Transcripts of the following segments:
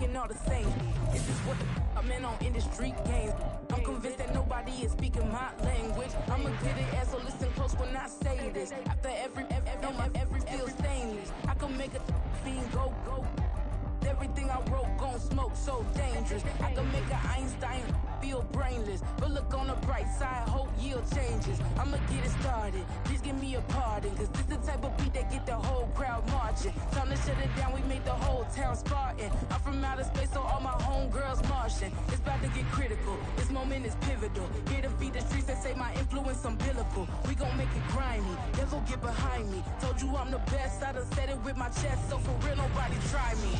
thinking all the same. This is what I'm in on in the street games. I'm convinced that nobody is speaking my language. I'ma get it as so listen close when I say this. After every feel stainless. I can make a fiend go. Everything I wrote gon' smoke, so dangerous. I can make an Einstein feel brainless. But look on the bright side, hope yield changes. I'ma get it started, please give me a pardon. Cause this the type of beat that get the whole crowd marching. Time to shut it down, we made the whole town Spartan. I'm from outer space, so all my homegirls Martian. It's about to get critical, this moment is pivotal. Here to feed the streets that say my influence umbilical. We gon' make it grimy, never get behind me. Told you I'm the best, I done said it with my chest. So for real, nobody try me.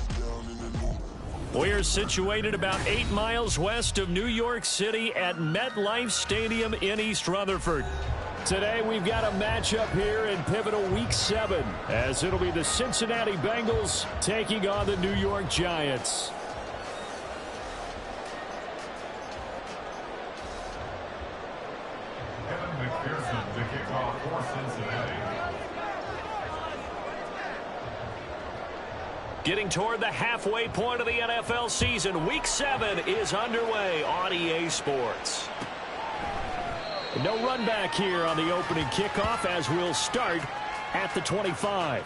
We're situated about 8 miles west of New York City at MetLife Stadium in East Rutherford. Today we've got a matchup here in pivotal Week 7 as it'll be the Cincinnati Bengals taking on the New York Giants. The kickoff for Cincinnati. Getting toward the halfway point of the NFL season, Week 7 is underway on EA Sports. No run back here on the opening kickoff as we'll start at the 25.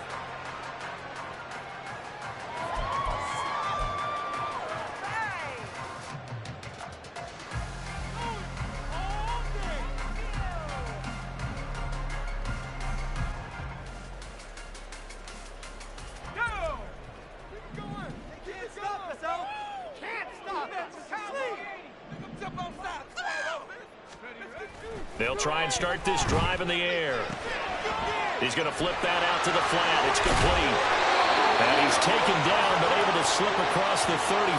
They'll try and start this drive in the air. He's going to flip that out to the flat. It's complete. And he's taken down but able to slip across the 35.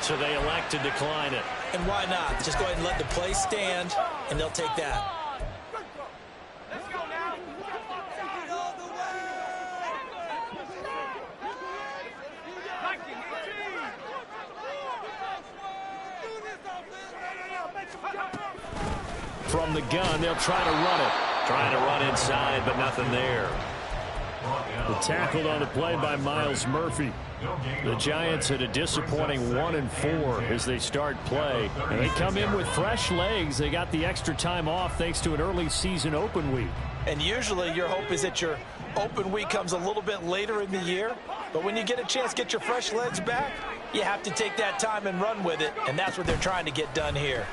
So they elect to decline it. And why not? Just go ahead and let the play stand, and they'll take that. From the gun, they'll try to run it. Trying to run inside, but nothing there. Tackled on the play by Miles Murphy. The Giants at a disappointing 1-4 as they start play. And they come in with fresh legs. They got the extra time off thanks to an early season open week. And usually your hope is that your open week comes a little bit later in the year. But when you get a chance to get your fresh legs back, you have to take that time and run with it. And that's what they're trying to get done here.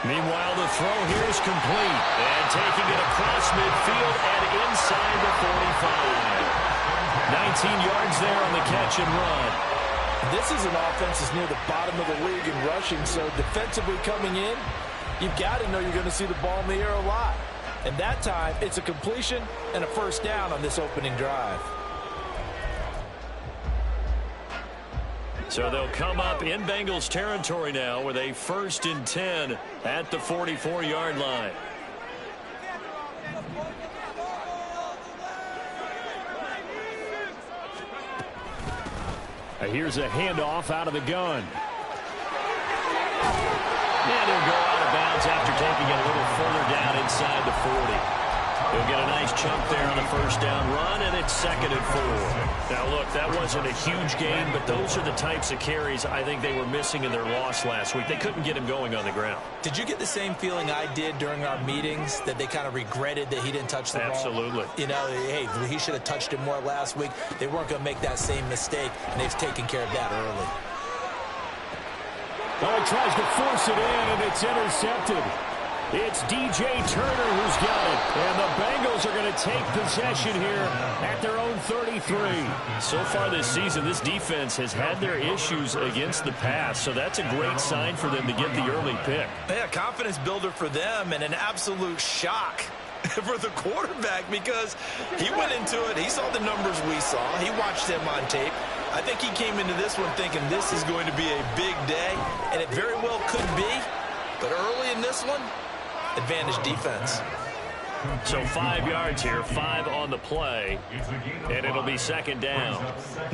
Meanwhile, the throw here is complete. And taking it across midfield and inside the 45. 19 yards there on the catch and run. This is an offense that's near the bottom of the league in rushing, so defensively coming in, you've got to know you're going to see the ball in the air a lot. And that time, it's a completion and a first down on this opening drive. So they'll come up in Bengals territory now with a 1st and 10 at the 44-yard line. Here's a handoff out of the gun. And he'll go out of bounds after taking it a little further down inside the 40. He'll get a nice chunk there on the first down run, and it's 2nd and 4. Now, look, that wasn't a huge gain, but those are the types of carries I think they were missing in their loss last week. They couldn't get him going on the ground. Did you get the same feeling I did during our meetings, that they kind of regretted that he didn't touch the ball? Absolutely. You know, hey, he should have touched it more last week. They weren't going to make that same mistake, and they've taken care of that early. Well, he tries to force it in, and it's intercepted. It's DJ Turner who's got it. And the Bengals are going to take possession here at their own 33. So far this season, this defense has had their issues against the pass. So that's a great sign for them to get the early pick. Yeah, confidence builder for them and an absolute shock for the quarterback because he went into it. He saw the numbers we saw. He watched them on tape. I think he came into this one thinking this is going to be a big day, and it very well could be. But early in this one, advantage defense. So 5 yards here, 5 on the play, and it'll be 2nd down.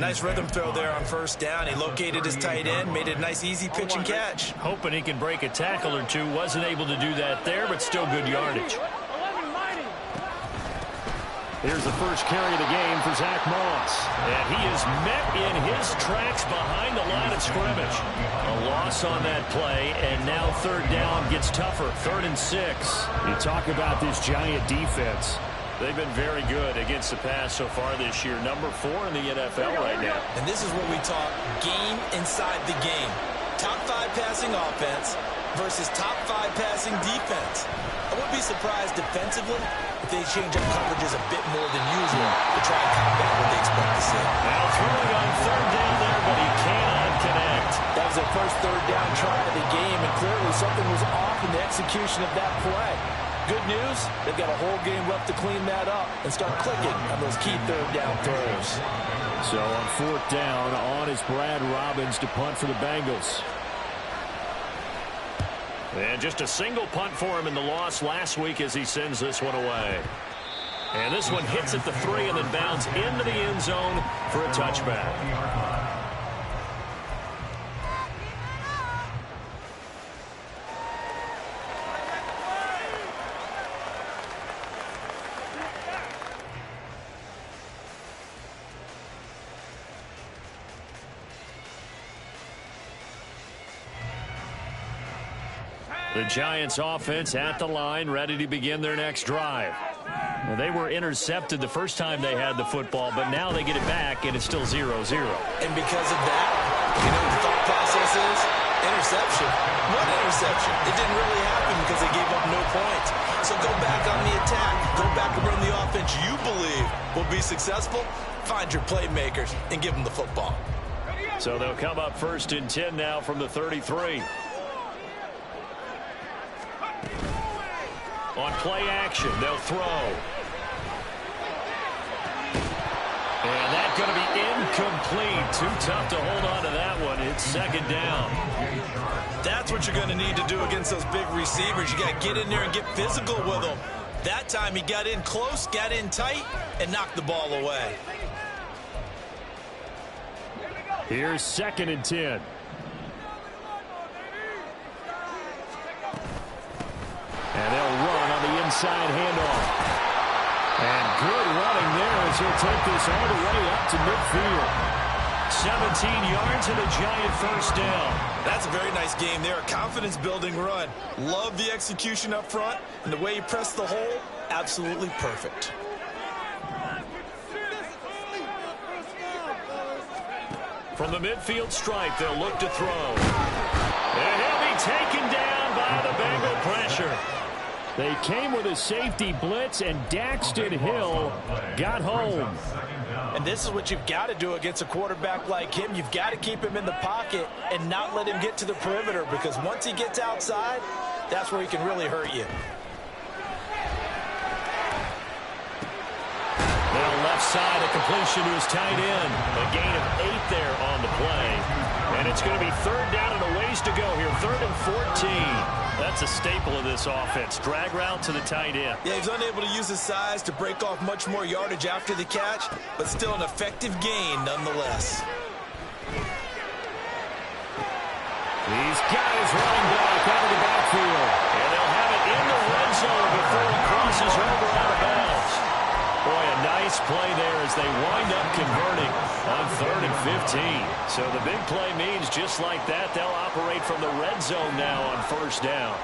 Nice rhythm throw there on first down. He located his tight end, made it a nice easy pitch and catch. Hoping he can break a tackle or two. Wasn't able to do that there, but still good yardage. Here's the first carry of the game for Zach Moss. And he is met in his tracks behind the line of scrimmage. A loss on that play, and now third down gets tougher. 3rd and 6. You talk about this Giant defense. They've been very good against the pass so far this year. Number 4 in the NFL right now. And this is what we talk game inside the game. Top 5 passing offense versus top 5 passing defense. I wouldn't be surprised defensively if they change up coverages a bit more than usual to try and combat what they expect to see. Now throwing on 3rd down there, but he cannot connect. That was their first 3rd down try of the game, and clearly something was off in the execution of that play. Good news, they've got a whole game left to clean that up and start clicking on those key 3rd down throws. So on 4th down, on is Brad Robbins to punt for the Bengals. And just a single punt for him in the loss last week as he sends this one away. And this one hits at the 3 and then bounds into the end zone for a touchback. The Giants offense at the line, ready to begin their next drive. Well, they were intercepted the first time they had the football, but now they get it back, and it's still 0-0. And because of that, you know what the thought process is? Interception. What interception? It didn't really happen because they gave up no points. So go back on the attack. Go back and run the offense you believe will be successful. Find your playmakers and give them the football. So they'll come up 1st and 10 now from the 33. On play action, they'll throw. And that's going to be incomplete. Too tough to hold on to that one. It's 2nd down. That's what you're going to need to do against those big receivers. You got to get in there and get physical with them. That time he got in close, got in tight, and knocked the ball away. Here's 2nd and 10. And they'll run on the inside handoff. And good running there as he'll take this all the way up to midfield. 17 yards and a Giant 1st down. That's a very nice game there. A confidence-building run. Love the execution up front. And the way he pressed the hole, absolutely perfect. From the midfield stripe, they'll look to throw. And he'll be taken down by the Bengal pressure. They came with a safety blitz, and Daxton Hill got home. And this is what you've got to do against a quarterback like him. You've got to keep him in the pocket and not let him get to the perimeter, because once he gets outside, that's where he can really hurt you. Now left side, a completion to his tight end. A gain of 8 there on the play. And it's going to be 3rd down and a ways to go here. 3rd and 14. That's a staple of this offense. Drag route to the tight end. Yeah, he's unable to use his size to break off much more yardage after the catch, but still an effective gain nonetheless. He's got his running back out of the backfield. And they'll have it in the red zone before he crosses over out of bounds. Boy, a nice play there as they wind up converting on 3rd and 15. So the big play means just like that, they'll operate from the red zone now on 1st down.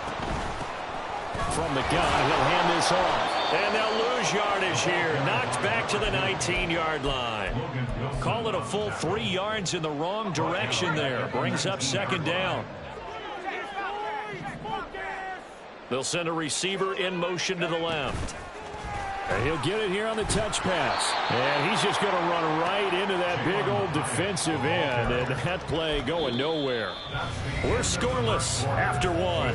From the gun, he'll hand this off. And they'll lose yardage here. Knocked back to the 19-yard line. Call it a full 3 yards in the wrong direction there. Brings up 2nd down. They'll send a receiver in motion to the left. And he'll get it here on the touch pass. And he's just going to run right into that big old defensive end. And that play going nowhere. We're scoreless after 1.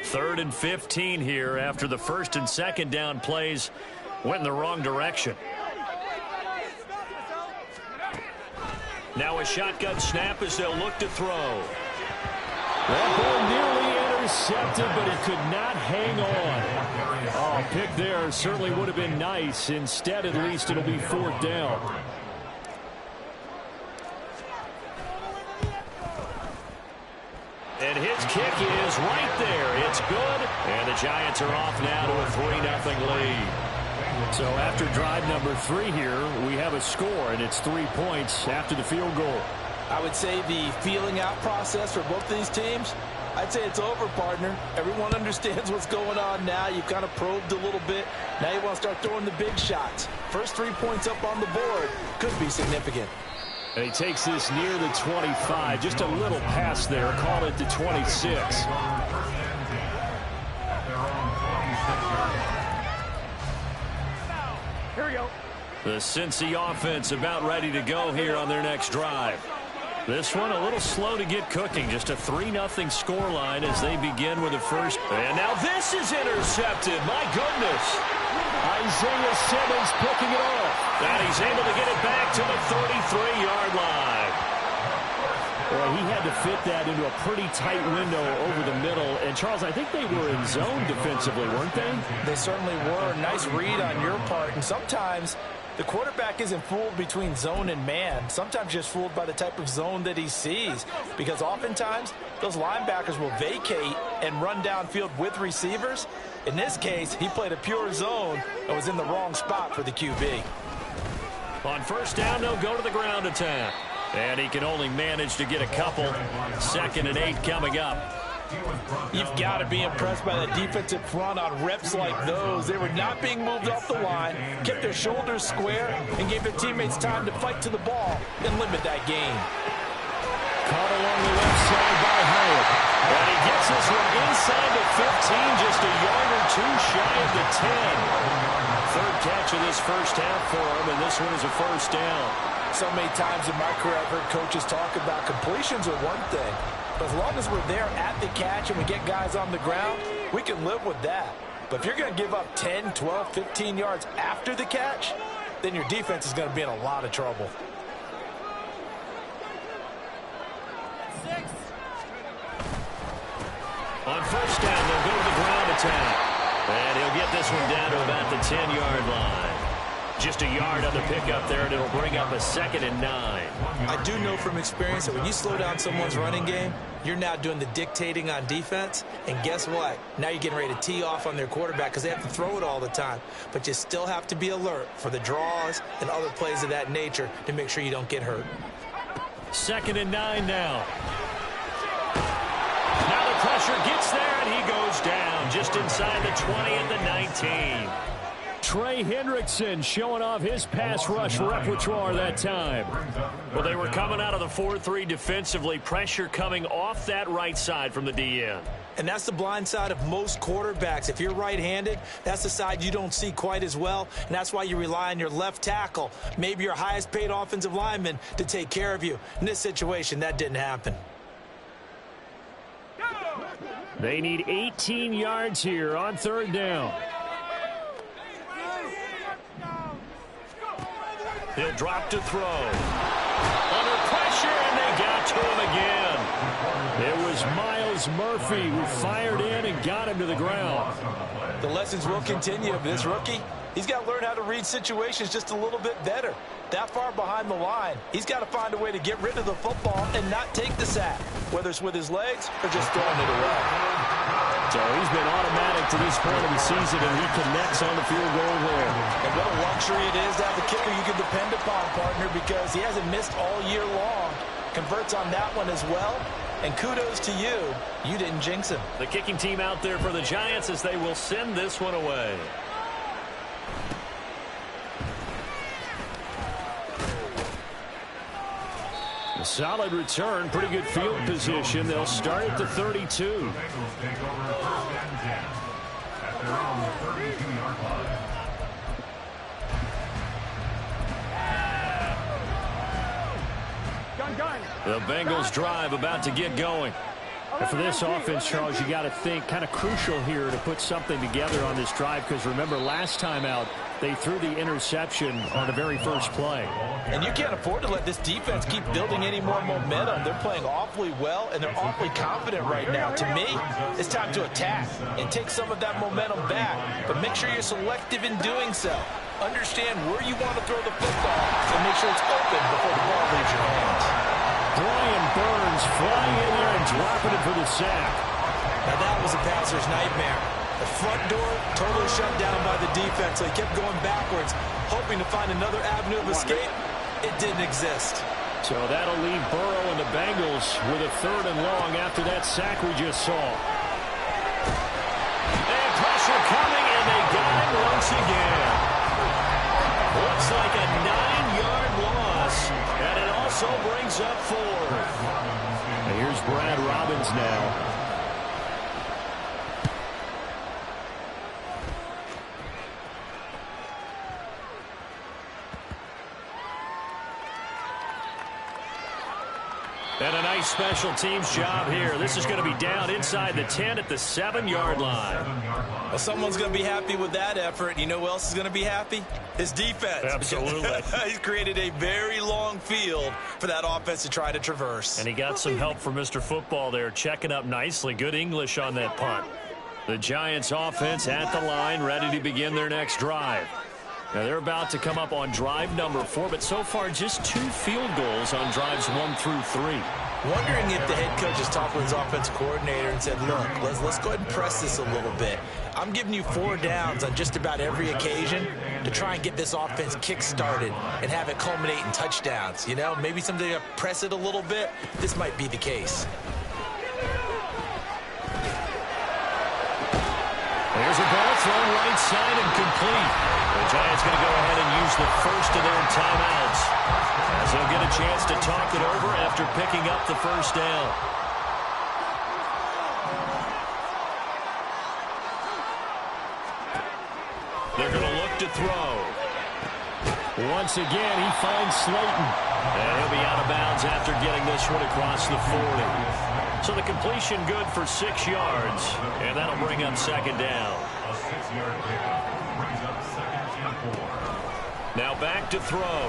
Third and 15 here after the 1st and 2nd down plays went in the wrong direction. Now a shotgun snap as they'll look to throw. That ball nearly intercepted, but he could not hang on. Oh, pick there certainly would have been nice. Instead, at least, it'll be 4th down. And his kick is right there. It's good. And the Giants are off now to a 3-0 lead. So after drive number 3 here, we have a score, and it's 3 points after the field goal. I would say the feeling out process for both of these teams, I'd say it's over, partner. Everyone understands what's going on now. You've kind of probed a little bit. Now you want to start throwing the big shots. First 3 points up on the board could be significant. And he takes this near the 25. Just a little pass there. Call it the 26. Here we go. The Cincy offense about ready to go here on their next drive. This one a little slow to get cooking. Just a 3-0 scoreline as they begin with the first. And now this is intercepted. My goodness. Isaiah Simmons picking it off. And he's able to get it back to the 33-yard line. Well, he had to fit that into a pretty tight window over the middle. And, Charles, I think they were in zone defensively, weren't they? They certainly were. Nice read on your part. And sometimes the quarterback isn't fooled between zone and man. Sometimes just fooled by the type of zone that he sees. Because oftentimes, those linebackers will vacate and run downfield with receivers. In this case, he played a pure zone and was in the wrong spot for the QB. On first down, they'll go to the ground attack. And he can only manage to get a couple. 2nd and 8 coming up. You've got to be impressed by the defensive front on reps like those. They were not being moved off the line, kept their shoulders square, and gave their teammates time to fight to the ball and limit that gain. Caught along the left side by Hyatt. And he gets this one inside the 15, just a yard or 2 shy of the 10. 3rd catch of this first half for him, and this one is a first down. So many times in my career I've heard coaches talk about completions are one thing, but as long as we're there at the catch and we get guys on the ground, we can live with that. But if you're going to give up 10, 12, 15 yards after the catch, then your defense is going to be in a lot of trouble. On first down, they'll go to the ground attack. And he'll get this one down to about the 10-yard line. Just a yard on the pickup there, and it'll bring up a 2nd and 9. I do know from experience that when you slow down someone's running game, you're now doing the dictating on defense. And guess what? Now you're getting ready to tee off on their quarterback because they have to throw it all the time. But you still have to be alert for the draws and other plays of that nature to make sure you don't get hurt. 2nd and 9 now. Now the pressure gets there, and he goes down just inside the 20 at the 19. Trey Hendrickson showing off his pass rush repertoire that time. Well, they were coming out of the 4-3 defensively. Pressure coming off that right side from the DN. And that's the blind side of most quarterbacks. If you're right-handed, that's the side you don't see quite as well, and that's why you rely on your left tackle, maybe your highest-paid offensive lineman, to take care of you. In this situation, that didn't happen. They need 18 yards here on 3rd down. He'll drop to throw. Under pressure, and they got to him again. It was Myles Murphy who fired in and got him to the ground. The lessons will continue of this rookie. He's got to learn how to read situations just a little bit better. That far behind the line, he's got to find a way to get rid of the football and not take the sack, whether it's with his legs or just throwing it away. So he's been automatic to this point of the season, and he connects on the field goal there. And what a luxury it is to have a kicker you can depend upon, partner, because he hasn't missed all year long. Converts on that one as well. And kudos to you. You didn't jinx him. The kicking team out there for the Giants as they will send this one away. A solid return, pretty good field position. They'll start at the 32. The Bengals drive about to get going. And for this offense, Charles, you got to think kind of crucial here to put something together on this drive, because remember last time out they threw the interception on the very first play. And you can't afford to let this defense keep building any more momentum. They're playing awfully well, and they're awfully confident right now. To me, it's time to attack and take some of that momentum back, but make sure you're selective in doing so. Understand where you want to throw the football and make sure it's open before the ball leaves your hands. Brian Burns flying in there and dropping it for the sack. Now that was a passer's nightmare. The front door totally shut down by the defense, so he kept going backwards, hoping to find another avenue of escape. It didn't exist. So that'll leave Burrow and the Bengals with a 3rd and long after that sack we just saw. And pressure coming, and they got him once again. Looks like a 9-yard loss, and it also brings up 4. And here's Brad Robbins now. And a nice special teams job here. This is going to be down inside the 10 at the 7-yard line. Well, someone's going to be happy with that effort. You know who else is going to be happy? His defense. Absolutely. He's created a very long field for that offense to try to traverse. And he got some help from Mr. Football there, checking up nicely. Good English on that punt. The Giants offense at the line, ready to begin their next drive. Now they're about to come up on drive number 4, but so far just 2 field goals on drives 1 through 3. Wondering if the head coach has talked with his offensive coordinator and said, look, let's go ahead and press this a little bit. I'm giving you 4 downs on just about every occasion to try and get this offense kick-started and have it culminate in touchdowns. You know, maybe someday to press it a little bit. This might be the case. There's a ball thrown right side and complete. The Giants going to go ahead and use the first of their timeouts, as they'll get a chance to talk it over after picking up the first down. They're going to look to throw. Once again, he finds Slayton. And he'll be out of bounds after getting this one across the 40. So the completion good for 6 yards, and that'll bring up 2nd down. A 6-yard pickup brings up 2nd and 4. Now back to throw.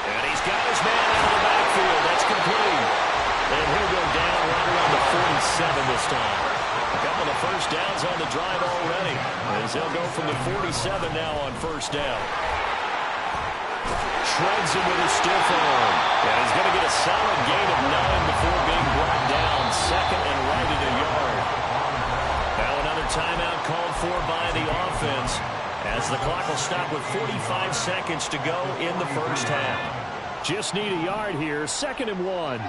And he's got his man out of the backfield. That's complete. And he'll go down right around the 47 this time. A couple of first downs on the drive already, as they'll go from the 47 now on 1st down. Shreds him with a stiff arm. And he's going to get a solid gain of 9 before being brought down. 2nd and right at a yard. Now another timeout called for by the offense, as the clock will stop with 45 seconds to go in the first half. Just need a yard here. 2nd and 1.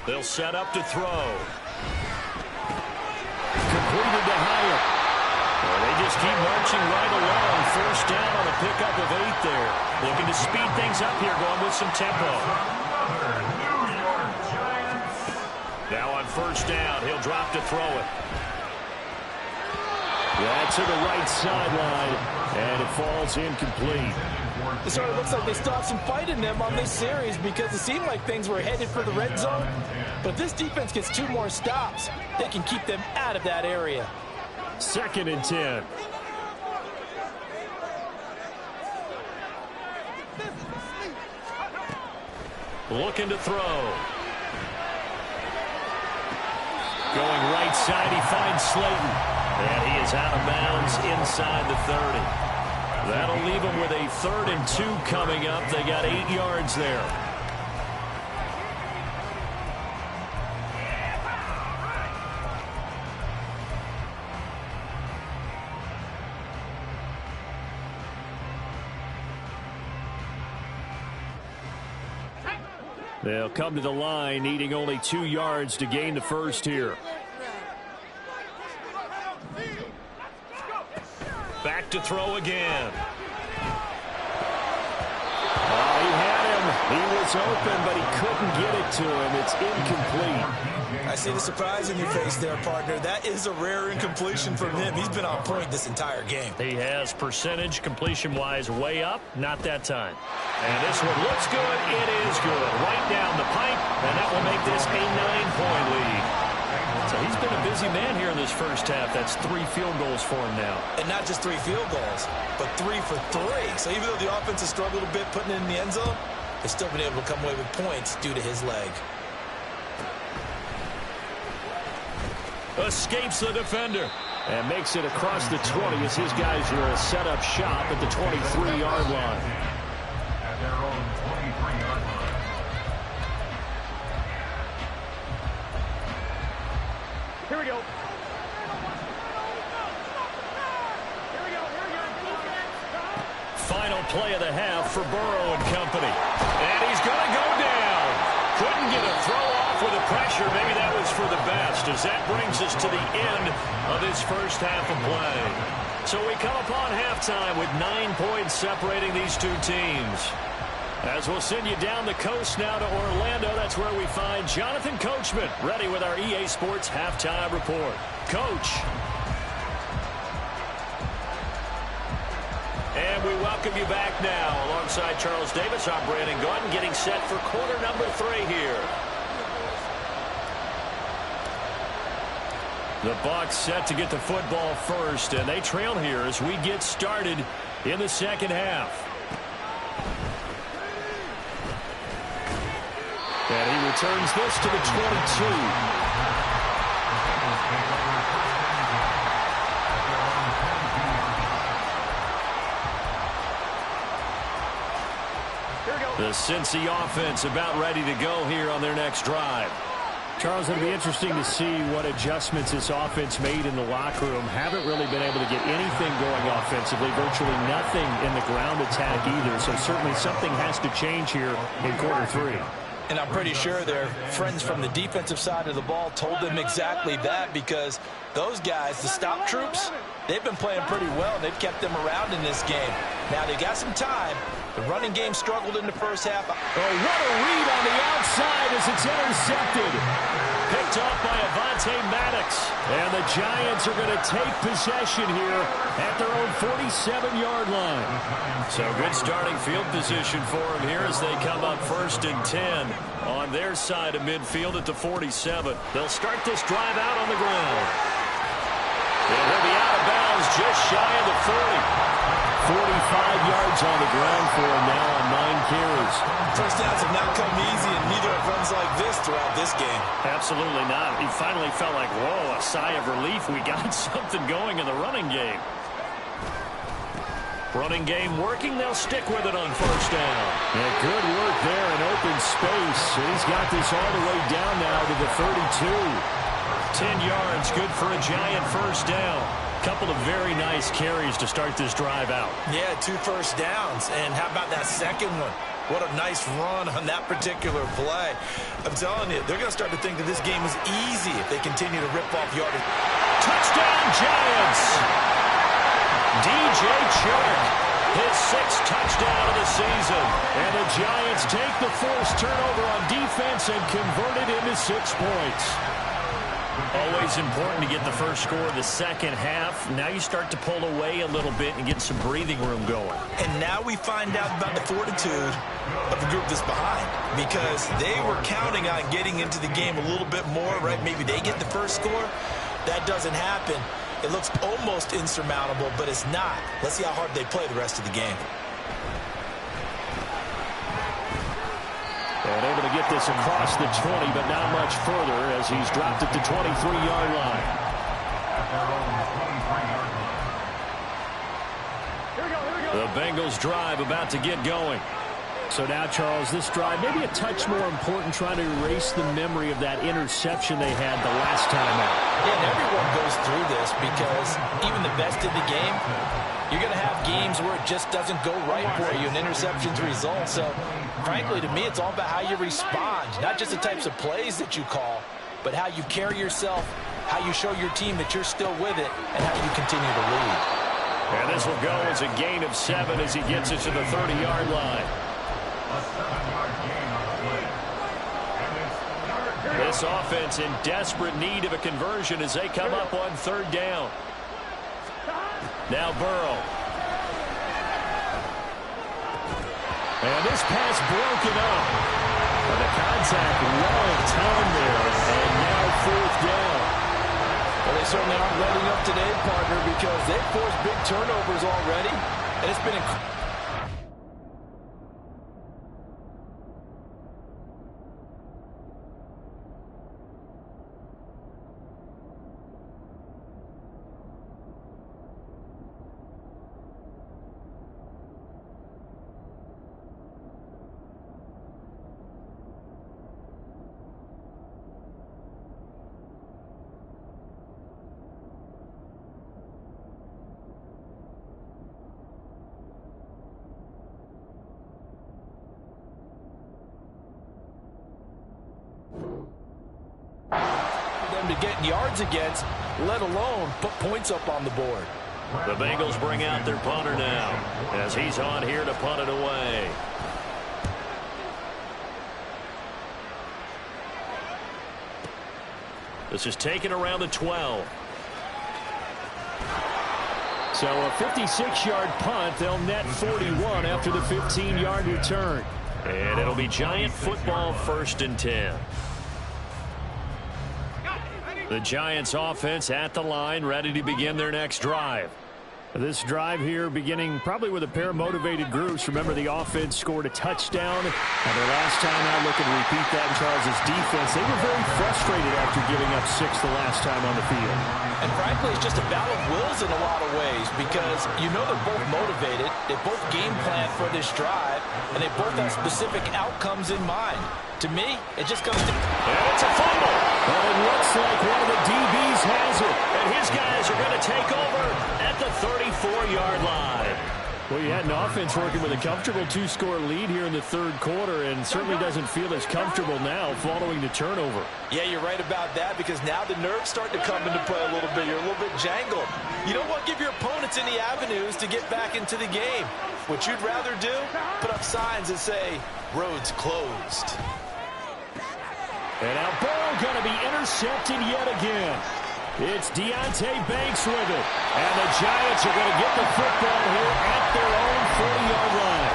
They'll set up to throw. Completed to Hyatt. Well, they just keep marching right along. 1st down on a pickup of 8 there. Looking to speed things up here, going with some tempo. Now on 1st down, he'll drop to throw it. That's to the right sideline, and it falls incomplete. It sort of looks like they still have some fight in them on this series, because it seemed like things were headed for the red zone. But if this defense gets 2 more stops, they can keep them out of that area. 2nd and 10. Looking to throw. Going right side, he finds Slayton. And he is out of bounds inside the 30. That'll leave him with a 3rd and 2 coming up. They got 8 yards there. They'll come to the line, needing only 2 yards to gain the first here. Back to throw again. Oh, he had him. He was It's open, but he couldn't get it to him. It's incomplete. I see the surprise in your face there, partner. That is a rare incompletion from him. He's been on point this entire game. He has percentage completion-wise way up. Not that time. And this one looks good. It is good. Right down the pipe, and that will make this a 9-point lead. So he's been a busy man here in this first half. That's 3 field goals for him now. And not just 3 field goals, but 3 for 3. So even though the offense has struggled a bit putting it in the end zone, they've still been able to come away with points due to his leg. Escapes the defender and makes it across the 20 as his guys will set up shop at the 23-yard line. At their own 23-yard line. Here we go. Final play of the half for Burrow and company. And he's going to go down. Couldn't get a throw off with the pressure. Maybe that was for the best, as that brings us to the end of this first half of play. So we come upon halftime with 9 points separating these two teams. As we'll send you down the coast now to Orlando, that's where we find Jonathan Coachman, ready with our EA Sports Halftime Report. Coach. And we welcome you back now. Alongside Charles Davis, I'm Brandon Gaudin, getting set for quarter number 3 here. The Bucs set to get the football first, and they trail here as we get started in the second half. And he returns this to the 22. The Cincy offense about ready to go here on their next drive. Charles, it'll be interesting to see what adjustments this offense made in the locker room. Haven't really been able to get anything going offensively. Virtually nothing in the ground attack either. So certainly something has to change here in quarter 3. And I'm pretty sure their friends from the defensive side of the ball told them exactly that, because those guys, the stop troops, they've been playing pretty well. They've kept them around in this game. Now they got some time. The running game struggled in the first half. Oh, what a read on the outside as it's intercepted. Picked off by Avonte Maddox. And the Giants are going to take possession here at their own 47-yard line. So good starting field position for them here as they come up 1st and 10 on their side of midfield at the 47. They'll start this drive out on the ground. And he'll be out of bounds just shy of the 40. 45 yards on the ground for him now on 9 carries. First downs have not come easy, and neither have runs like this throughout this game. Absolutely not. He finally felt like, whoa, a sigh of relief. We got something going in the running game. Running game working. They'll stick with it on 1st down. Yeah, good work there in open space. He's got this all the way down now to the 32. 10 yards, good for a Giant 1st down. Couple of very nice carries to start this drive out. Yeah, 2 first downs. And how about that second one? What a nice run on that particular play. I'm telling you, they're going to start to think that this game is easy if they continue to rip off yardage. Touchdown, Giants! DJ Chark, his 6th touchdown of the season. And the Giants take the forced turnover on defense and convert it into 6 points. Always important to get the first score of the second half. Now you start to pull away a little bit and get some breathing room going. And now we find out about the fortitude of the group that's behind, because they were counting on getting into the game a little bit more, right? Maybe they get the first score. That doesn't happen. It looks almost insurmountable, but it's not. Let's see how hard they play the rest of the game. And able to get this across the 20, but not much further as he's dropped at the 23-yard line. The Bengals drive about to get going. So now, Charles, this drive maybe a touch more important, trying to erase the memory of that interception they had the last time out. Yeah, and everyone goes through this, because even the best in the game, you're going to have games where it just doesn't go right for you, and interceptions result. So, frankly, to me, it's all about how you respond, not just the types of plays that you call, but how you carry yourself, how you show your team that you're still with it, and how you continue to lead. And this will go as a gain of 7 as he gets it to the 30-yard line. A 7-yard gain on the play. And it's third down. This offense in desperate need of a conversion as they come up on third down. Now Burrow. And this pass broken up. But the contact well timed there. And now fourth down. Well, they certainly aren't letting up today, partner, because they've forced big turnovers already. And it's been incredible. To get yards against, let alone put points up on the board. The Bengals bring out their punter now as he's on here to punt it away. This is taken around the 12. So a 56-yard punt. They'll net 41 after the 15-yard return. And it'll be Giant football, 1st and 10. The Giants offense at the line, ready to begin their next drive. This drive here beginning probably with a pair of motivated groups. Remember, the offense scored a touchdown. And their last time out, looking to repeat that in Charles' defense. They were very frustrated after giving up 6 the last time on the field. And frankly, it's just a battle of wills in a lot of ways because you know they're both motivated. They both game plan for this drive, and they both have specific outcomes in mind. To me, it just comes to... And it's a fumble. Well, it looks like one of the DBs has it. And his guys are going to take over at the 34-yard line. Well, you had an offense working with a comfortable 2-score lead here in the third quarter and certainly doesn't feel as comfortable now following the turnover. Yeah, you're right about that because now the nerves start to come into play a little bit. You're a little bit jangled. You don't want to give your opponents any avenues to get back into the game. What you'd rather do, put up signs that say, roads closed. And now Burrow going to be intercepted yet again. It's Deonte Banks with it. And the Giants are going to get the football here at their own 40-yard line.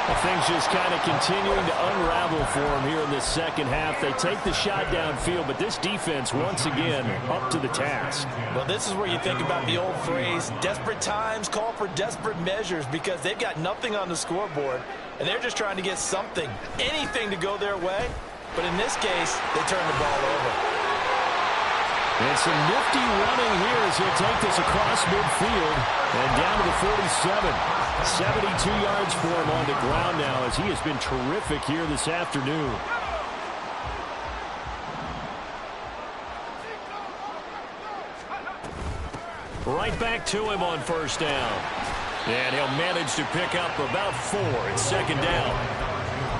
Well, things just kind of continuing to unravel for them here in this second half. They take the shot downfield, but this defense, once again, up to the task. Well, this is where you think about the old phrase, desperate times call for desperate measures, because they've got nothing on the scoreboard, and they're just trying to get something, anything to go their way. But in this case, they turn the ball over. And some nifty running here as he'll take this across midfield and down to the 47. 72 yards for him on the ground now as he has been terrific here this afternoon. Right back to him on first down. And he'll manage to pick up about 4 at second down.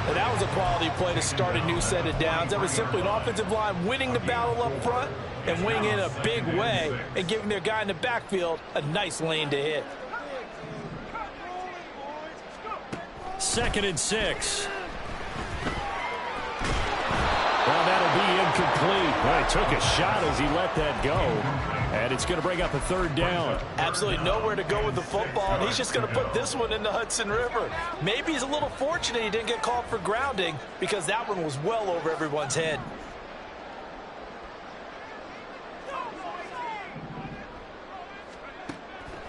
And that was a quality play to start a new set of downs. That was simply an offensive line winning the battle up front and winning in a big way and giving their guy in the backfield a nice lane to hit. 2nd and 6. Well, that'll be incomplete. Well, he took a shot as he let that go. And it's going to bring up a 3rd down. Absolutely nowhere to go with the football, and he's just going to put this one in the Hudson River. Maybe he's a little fortunate he didn't get called for grounding because that one was well over everyone's head.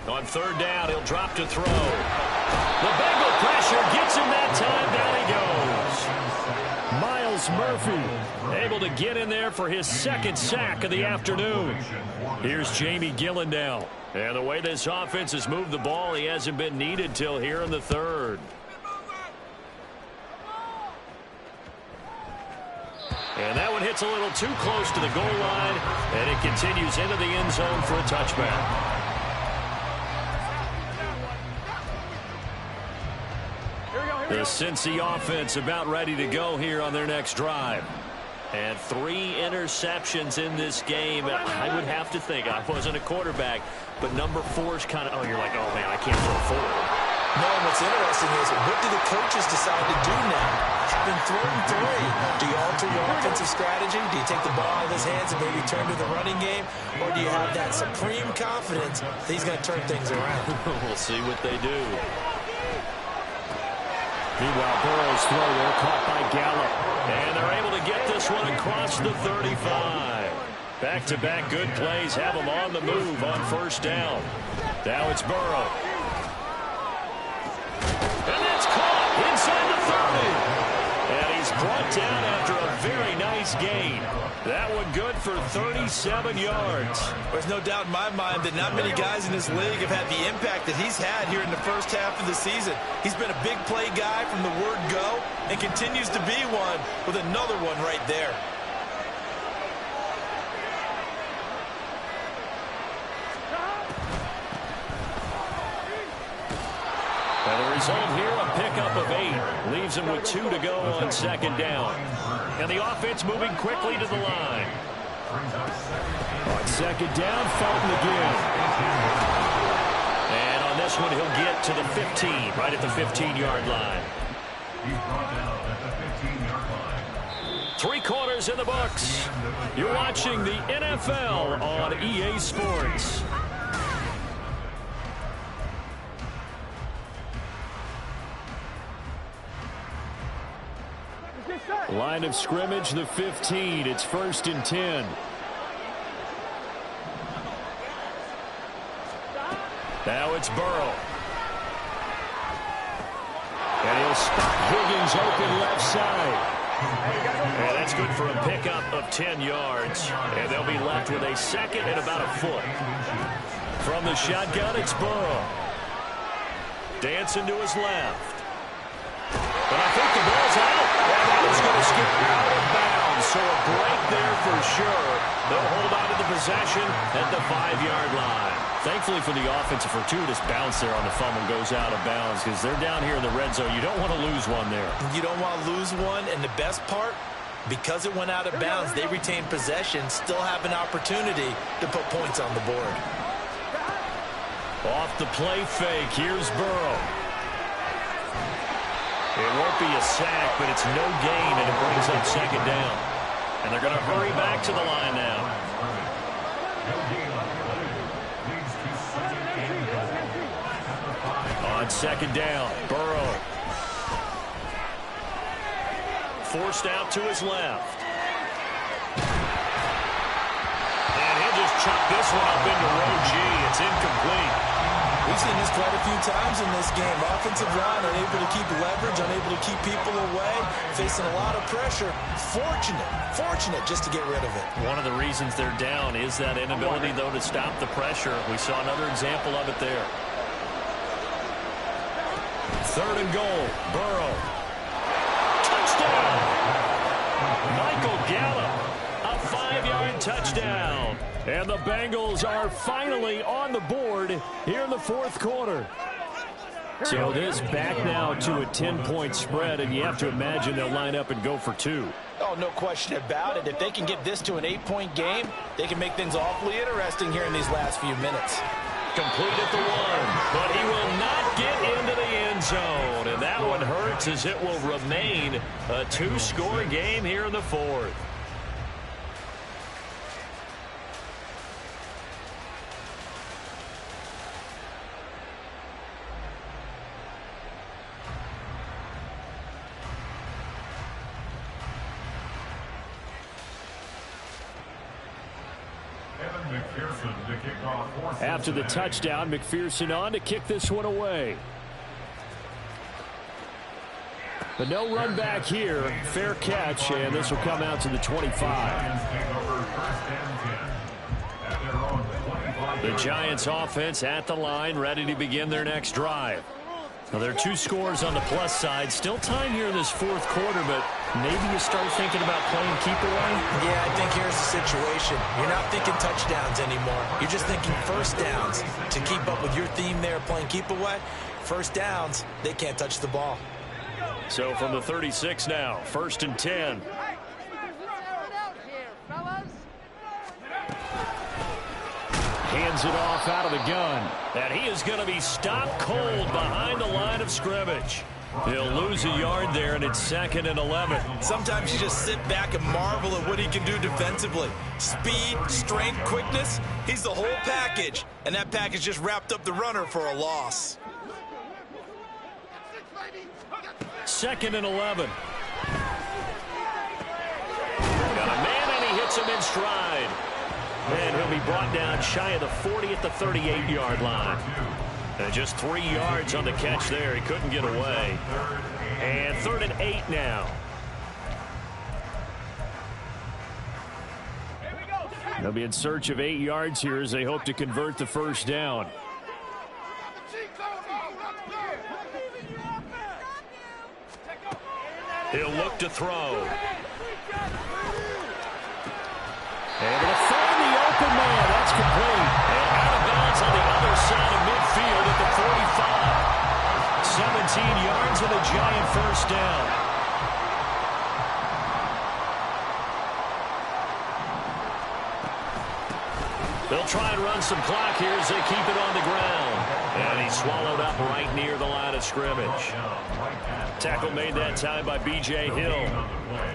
On 3rd down, he'll drop to throw. The Bengal pressure gets him that time. Down he goes. Miles Murphy able to get in there for his 2nd sack of the afternoon. Here's Jamie Gillen. And the way this offense has moved the ball, he hasn't been needed till here in the 3rd. And that one hits a little too close to the goal line, and it continues into the end zone for a touchback. The Cincy offense about ready to go here on their next drive. And 3 interceptions in this game. I would have to think, I wasn't a quarterback, but number 4's kind of, oh, you're like, oh, man, I can't throw 4. No, what's interesting is what do the coaches decide to do now? Having thrown 3, do you alter your offensive strategy? Do you take the ball out of his hands and maybe turn to the running game? Or do you have that supreme confidence that he's going to turn things around? We'll see what they do. Meanwhile, Burrow's throw there caught by Gallup. And they're able to get this one across the 35. Back-to-back good plays have them on the move on first down. Now it's Burrow. And that's caught inside the 30. And he's brought down after a very nice gain. That one good for 37 yards. There's no doubt in my mind that not many guys in this league have had the impact that he's had here in the first half of the season. He's been a big play guy from the word go and continues to be one with another one right there. And the result here, a pickup of 8. Leaves him with 2 to go on second down. And the offense moving quickly to the line. On second down, Fulton again. And on this one, he'll get to the 15, right at the 15-yard line. He's brought down at the 15-yard line. 3 quarters in the books. You're watching the NFL on EA Sports. Line of scrimmage, the 15. It's 1st and 10. Now it's Burrow. And he'll spot Higgins open left side. And that's good for a pickup of 10 yards. And they'll be left with a second and about a foot. From the shotgun, it's Burrow. Dancing to his left. But I think the ball's out. And that is going to skip out of bounds. So a break there for sure. They'll hold on to the possession at the 5-yard line. Thankfully for the offense, a fortuitous bounce there on the fumble goes out of bounds because they're down here in the red zone. You don't want to lose one there. You don't want to lose one, and the best part, because it went out of bounds, they retain possession, still have an opportunity to put points on the board. Off the play fake, here's Burrow. It won't be a sack, but it's no gain, and it brings up second down. And they're going to hurry back to the line now. On second down, Burrow. Forced out to his left. And he'll just chuck this one up into row G. It's incomplete. We've seen this quite a few times in this game. Offensive line unable to keep leverage, unable to keep people away, facing a lot of pressure. Fortunate just to get rid of it. One of the reasons they're down is that inability, though, to stop the pressure. We saw another example of it there. 3rd and goal, Burrow. Touchdown! Michael Gallup, a 5-yard touchdown. And the Bengals are finally on the board here in the 4th quarter. So it is back now to a 10-point spread, and you have to imagine they'll line up and go for 2. Oh, no question about it. If they can get this to an 8-point game, they can make things awfully interesting here in these last few minutes. Complete at the 1, but he will not get into the end zone. And that one hurts as it will remain a 2-score game here in the 4th. After the touchdown, McPherson on to kick this one away. But no run back here. Fair catch, and this will come out to the 25. The Giants offense at the line, ready to begin their next drive. Now, there are 2 scores on the plus side. Still time here in this 4th quarter, but maybe you start thinking about playing keep away? Yeah, I think here's the situation. You're not thinking touchdowns anymore. You're just thinking first downs. To keep up with your theme there, playing keep away, first downs, they can't touch the ball. So from the 36 now, 1st and 10. hands it off out of the gun. And he is going to be stopped cold behind the line of scrimmage. He'll lose a yard there, and it's 2nd and 11. Sometimes you just sit back and marvel at what he can do defensively. Speed, strength, quickness, he's the whole package. And that package just wrapped up the runner for a loss. 2nd and 11. Got a man, and he hits him in stride. And he'll be brought down shy of the 40 at the 38-yard line. And just 3 yards on the catch there. He couldn't get away. And 3rd and 8 now. They'll be in search of 8 yards here as they hope to convert the first down. He'll look to throw. Able to find the open man. That's complete. And out of bounds on the other side of midfield at the 45. 17 yards and a Giant first down. They'll try and run some clock here as they keep it on the ground. And he's swallowed up right near the line of scrimmage. Tackle made that time by B.J. Hill.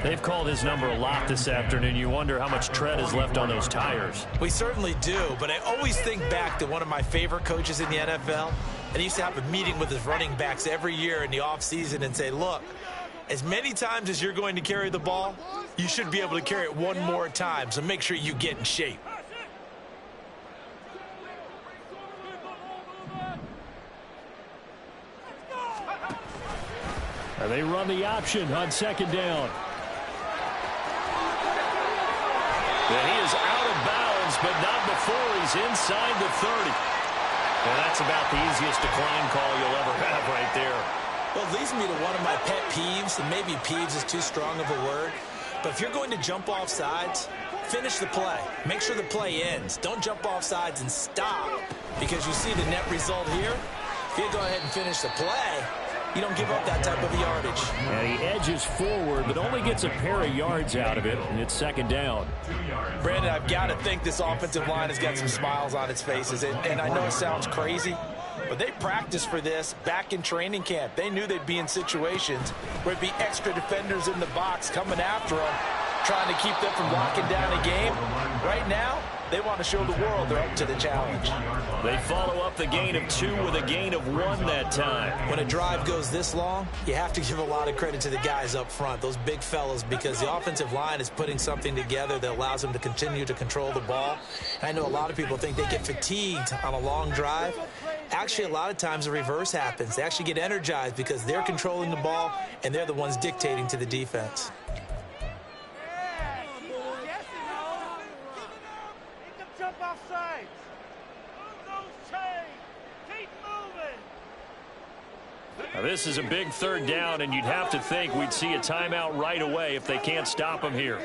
They've called his number a lot this afternoon. You wonder how much tread is left on those tires. We certainly do, but I always think back to one of my favorite coaches in the NFL. And he used to have a meeting with his running backs every year in the offseason and say, look, as many times as you're going to carry the ball, you should be able to carry it one more time, so make sure you get in shape. And they run the option on 2nd down. And he is out of bounds, but not before he's inside the 30. Well, that's about the easiest decline call you'll ever have right there. Well, it leads me to one of my pet peeves, and maybe peeves is too strong of a word, but if you're going to jump off sides, finish the play. Make sure the play ends. Don't jump off sides and stop, because you see the net result here. If you go ahead and finish the play, you don't give up that type of yardage. And he edges forward, but only gets a pair of yards out of it, and it's 2nd down. Brandon, I've got to think this offensive line has got some smiles on its faces. And I know it sounds crazy, but they practiced for this back in training camp. They knew they'd be in situations where it'd be extra defenders in the box coming after them, trying to keep them from locking down a game. Right now, they want to show the world they're up to the challenge. They follow up the gain of 2 with a gain of 1 that time. When a drive goes this long, you have to give a lot of credit to the guys up front, those big fellas, because the offensive line is putting something together that allows them to continue to control the ball. And I know a lot of people think they get fatigued on a long drive. Actually, a lot of times the reverse happens. They actually get energized because they're controlling the ball, and they're the ones dictating to the defense. Now, this is a big 3rd down, and you'd have to think we'd see a timeout right away if they can't stop him here.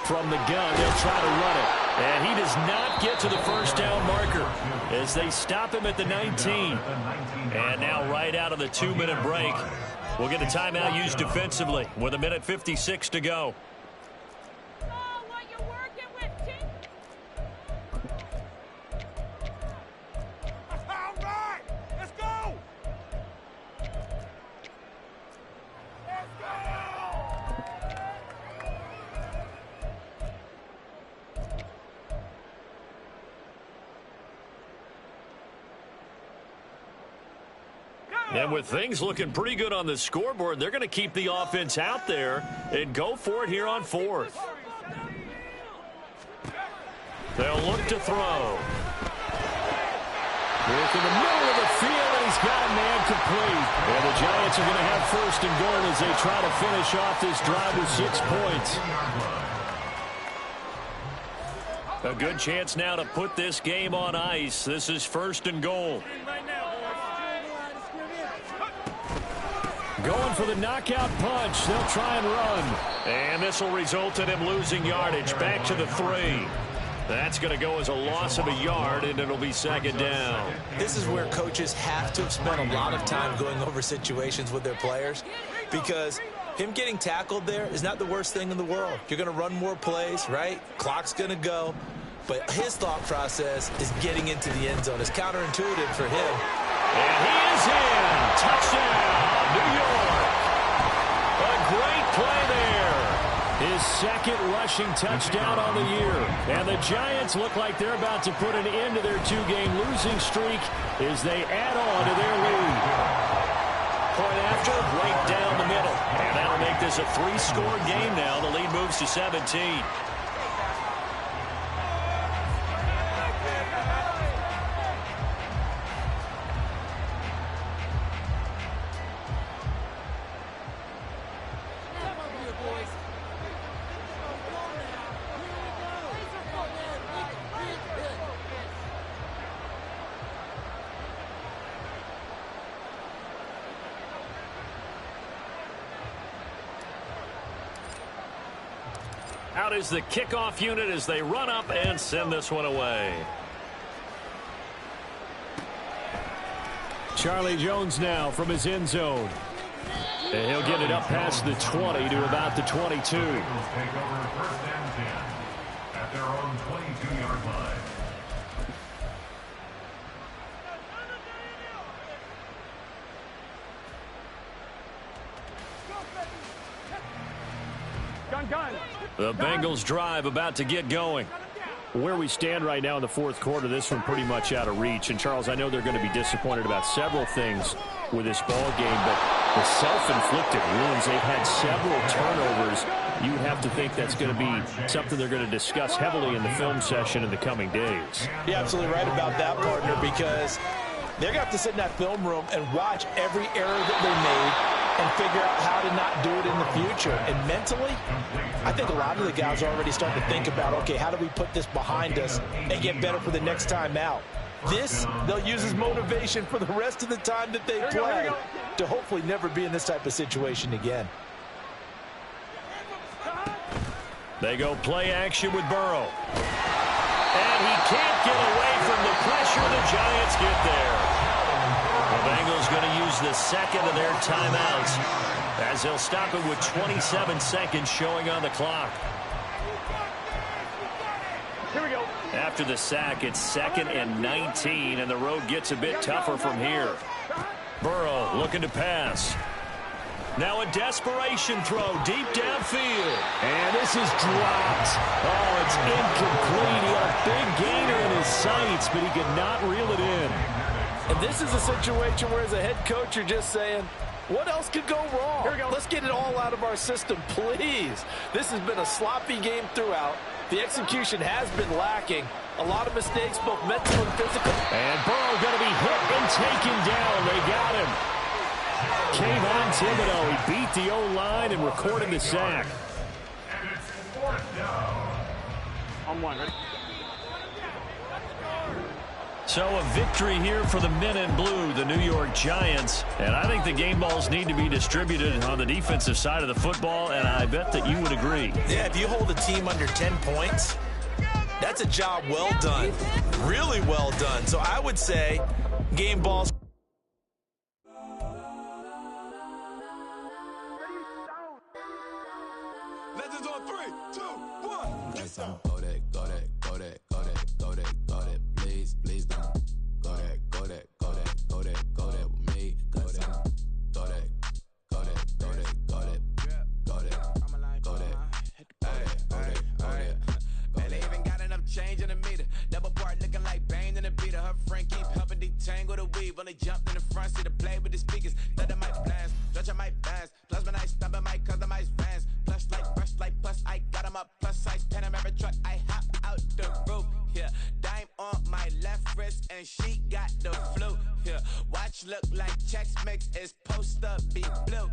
From the gun, they'll try to run it. And he does not get to the first down marker as they stop him at the 19. And now right out of the 2-minute break, we'll get a timeout used defensively with 1:56 to go. And with things looking pretty good on the scoreboard, they're going to keep the offense out there and go for it here on 4th. They'll look to throw. Work in the middle of the field, and he's got a man complete. And the Giants are going to have 1st and goal as they try to finish off this drive with 6 points. A good chance now to put this game on ice. This is 1st and goal. Going for the knockout punch. They'll try and run. And this will result in him losing yardage. Back to the 3. That's going to go as a loss of a yard, and it'll be 2nd down. This is where coaches have to have spent a lot of time going over situations with their players, because him getting tackled there is not the worst thing in the world. You're going to run more plays, right? Clock's going to go. But his thought process is getting into the end zone. It's counterintuitive for him. And he is in. Touchdown, New York. A great play there. His second rushing touchdown on the year. And the Giants look like they're about to put an end to their two-game losing streak as they add on to their lead. Point after, right down the middle. And that'll make this a three-score game now. The lead moves to 17. Out is the kickoff unit as they run up and send this one away. Charlie Jones now from his end zone. And he'll get it up past the 20 to about the 22. Take over first and 10 at their own 22-yard line. The Bengals drive about to get going. Where we stand right now in the fourth quarter, this one pretty much out of reach. And, Charles, I know they're going to be disappointed about several things with this ball game, but the self-inflicted wounds, they've had several turnovers. You have to think that's going to be something they're going to discuss heavily in the film session in the coming days. You're absolutely right about that, partner, because they're going to have to sit in that film room and watch every error that they made and figure out how to not do it in the future. And mentally, I think a lot of the guys are already starting to think about, okay, how do we put this behind us and get better for the next time out? This, they'll use as motivation for the rest of the time that they play to hopefully never be in this type of situation again. They go play action with Burrow. And he can't get away from the pressure. The Giants get there. The Bengals going to use the second of their timeouts as they'll stop it with 27 seconds showing on the clock. Here we go. After the sack, it's 2nd and 19, and the road gets a bit tougher from here. Burrow looking to pass. Now a desperation throw deep downfield. And this is dropped. Oh, it's incomplete. He had a big gainer in his sights, but he could not reel it in. And this is a situation where as a head coach, you're just saying, what else could go wrong? Here we go. Let's get it all out of our system, please. This has been a sloppy game throughout. The execution has been lacking. A lot of mistakes, both mental and physical. And Burrow going to be hit and taken down. They got him. Kayvon Thibodeau, he beat the O-line and recorded the sack. And it's 4th down. On one, ready? So a victory here for the men in blue, the New York Giants. And I think the game balls need to be distributed on the defensive side of the football, and I bet that you would agree. Yeah, if you hold a team under 10 points, that's a job well done. Really well done. So I would say game balls. Legends on 3, 2, 1. Get some. Go that, go that, go that, go that, go that, go that. Please, please don't. Go that, go that, go that, go that, go that with me. Go that, go that, go that, go that, go that, go that, go that. Man, they even got enough change in the meter. Double part looking like Bane in the beater. Her friend keep helping detangle the weave. When they jumped in the front, see the play with the speakers. Let them might blast, Dutch I might dance. Plus when I stop, I might customize vans. Plus like brush like plus, I got them up. Plus size Panamera truck, I hop out the roof. Yeah, dime on my left wrist and she got the flu. Yeah, watch look like Chex Mix is post up be blue.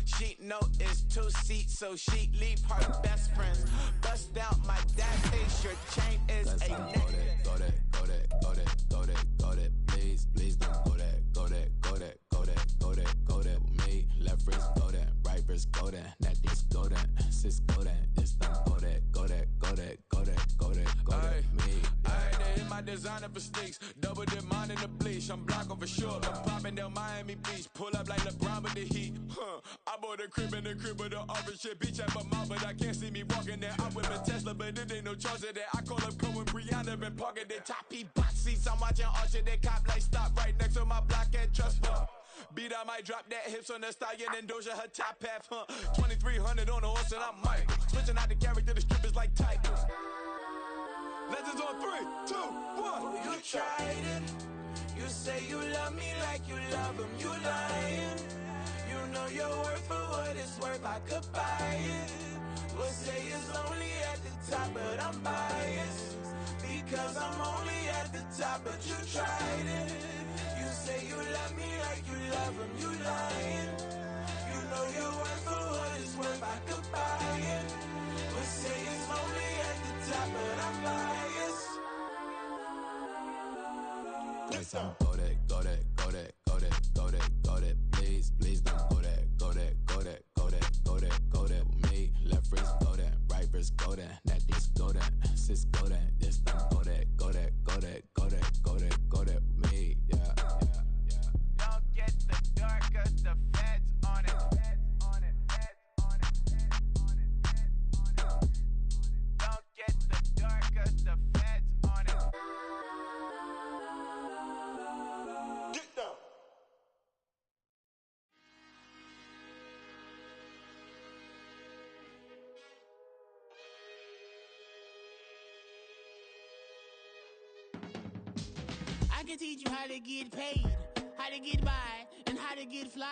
She know it's 2 seats, so she leave her best friends. Bust down my dad t-shirt, chain is a neck. Go that, go that, go that, go that, go that. Please, please don't go that, go that, go that, go that, go that, go that with me. Left wrist go that, right wrist go that, necklace go that, sis go that, it's done go that, go that, go that, go that, go that, go that, me. They hit my designer for sneaks. Double dip mine in the bleach. I'm blocking for sure. I'm popping down Miami Beach. Pull up like LeBron with the heat. I bought a crib in the crib with the office shit. Beach at my mouth, but I can't see me walking there. I'm with a Tesla, but it ain't no charge of that. I call up Cohen, Brianna, been parking the top P box seats. I'm watching Archer, they cop like stop right next to my block at Trust Fund. Beat, I might drop that hips on the stallion and Doja her top half, 2300 on the horse and I'm Michael. Switching out the character, the strippers like titles. Legends on 3, 2, 1. Oh, you tried it. You say you love me like you love him. You lying. You know your worth for what it's worth. I could buy it. We'll say it's only at the top, but I'm biased. Because I'm only at the top, but you tried it. You say you love me like you love him. You lying. You know your worth for what it's worth. I could buy it. We'll say it's only at the top, but I'm biased. Go that, go that, go that, go that, go that, go that. Please, please don't go that, go that, go that, go that, go that, go that with me. Left wrist go that, right wrist go that, necklace go that, sis go that, this don't go that, go that, go that, go that, go that, go that with me. Yeah, yeah, yeah. Don't get the dark, cause the feds on it. Don't get the dark, cause the feds on it. Get down. I can teach you how to get paid, how to get by, and how to get fly.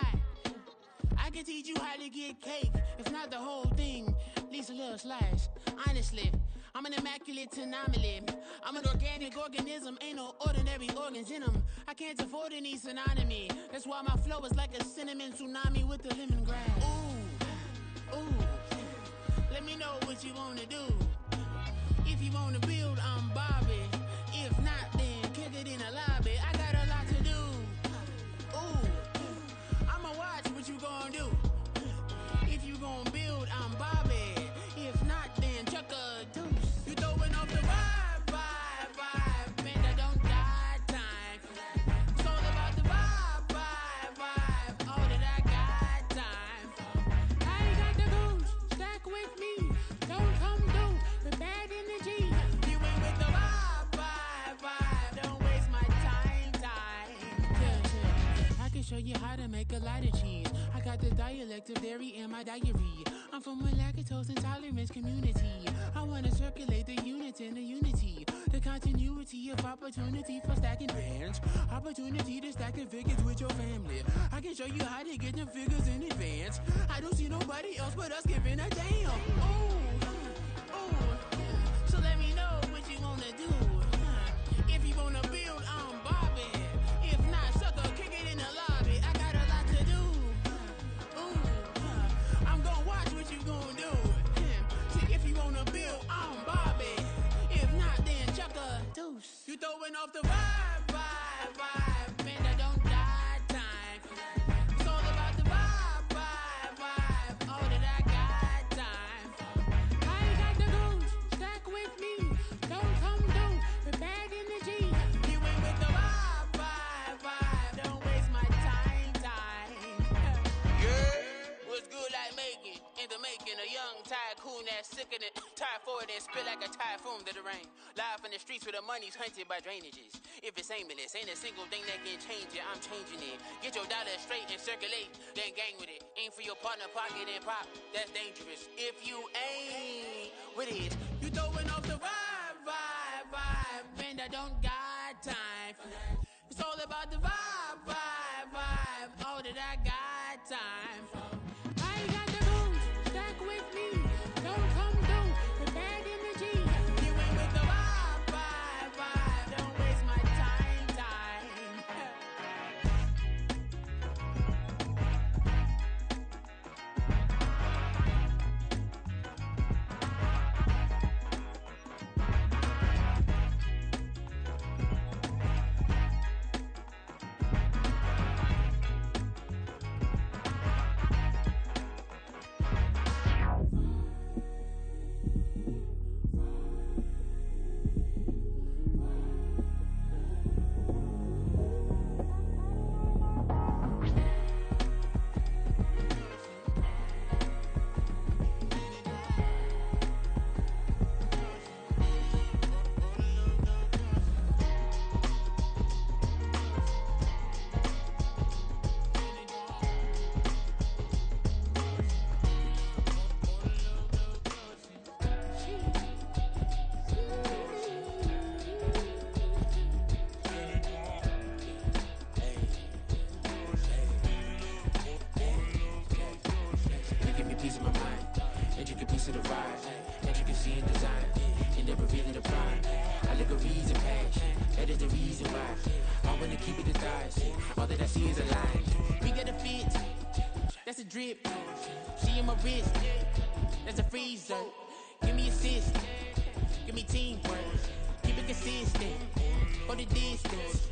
I can teach you how to get cake, if not the whole thing, at least a little slice. Honestly, I'm an immaculate anomaly. I'm an organic organism, ain't no ordinary organs in them. I can't afford any synonymy. That's why my flow is like a cinnamon tsunami with the lemongrass. Ooh, ooh. Let me know what you wanna do. If you wanna build, I'm Bobby. If not, then kick it in the lobby. I got a lot to do. Ooh, I'ma watch what you gon' do. If you gon' build, I'm Bobby. If not, then chuck a deuce. You throwing off the vibe. Man, I don't got time. It's all about the vibe. All that I got time. I ain't got the goose. Stack with me. Don't come through with bad energy. You ain't with the vibe. Don't waste my time. Yeah. I can show you how to make a lot of cheese. I got the dialect of dairy in my diary. I'm from a lactose intolerance community. I wanna circulate the units and the unity. The continuity of opportunity for stacking bands. Opportunity to stack the figures with your family. I can show you how to get the figures in advance. I don't see nobody else but us giving a damn. Ooh. So let me know what you wanna do. If you wanna build, I'm Bobby. If not, sucker, kick it in the lobby. I got a lot to do. Ooh, I'm gonna watch what you gonna do. See, if you wanna build, I'm Bobby. If not, then chuck a deuce. You throwing off the vibe. Man, I don't got time. It's all about the vibe. All that I got time. I ain't got the goose. Stack with me. Don't come through with bad energy. You ain't with the vibe. Don't waste my time. Yeah, what's good like making? In the making, a young tycoon that's sickening. Tire forward and spit like a typhoon to the rain. Live in the streets where the money's hunted by drainages. If it's aimless, ain't a single thing that can change it. I'm changing it. Get your dollar straight and circulate, then gang with it. Aim for your partner, pocket and pop. That's dangerous. If you ain't with it, you throwing off the vibe. Man, I don't got time. It's all about the vibe. All that I got time. I ain't got the goose. Stack with me. Don't come through with bad energy. You ain't with the vibe. Don't waste my time. keep it disguised. All that I see is a lie. We got a fit, that's a drip. She in my wrist, that's a freezer. Give me assist, give me teamwork. Keep it consistent, go the distance.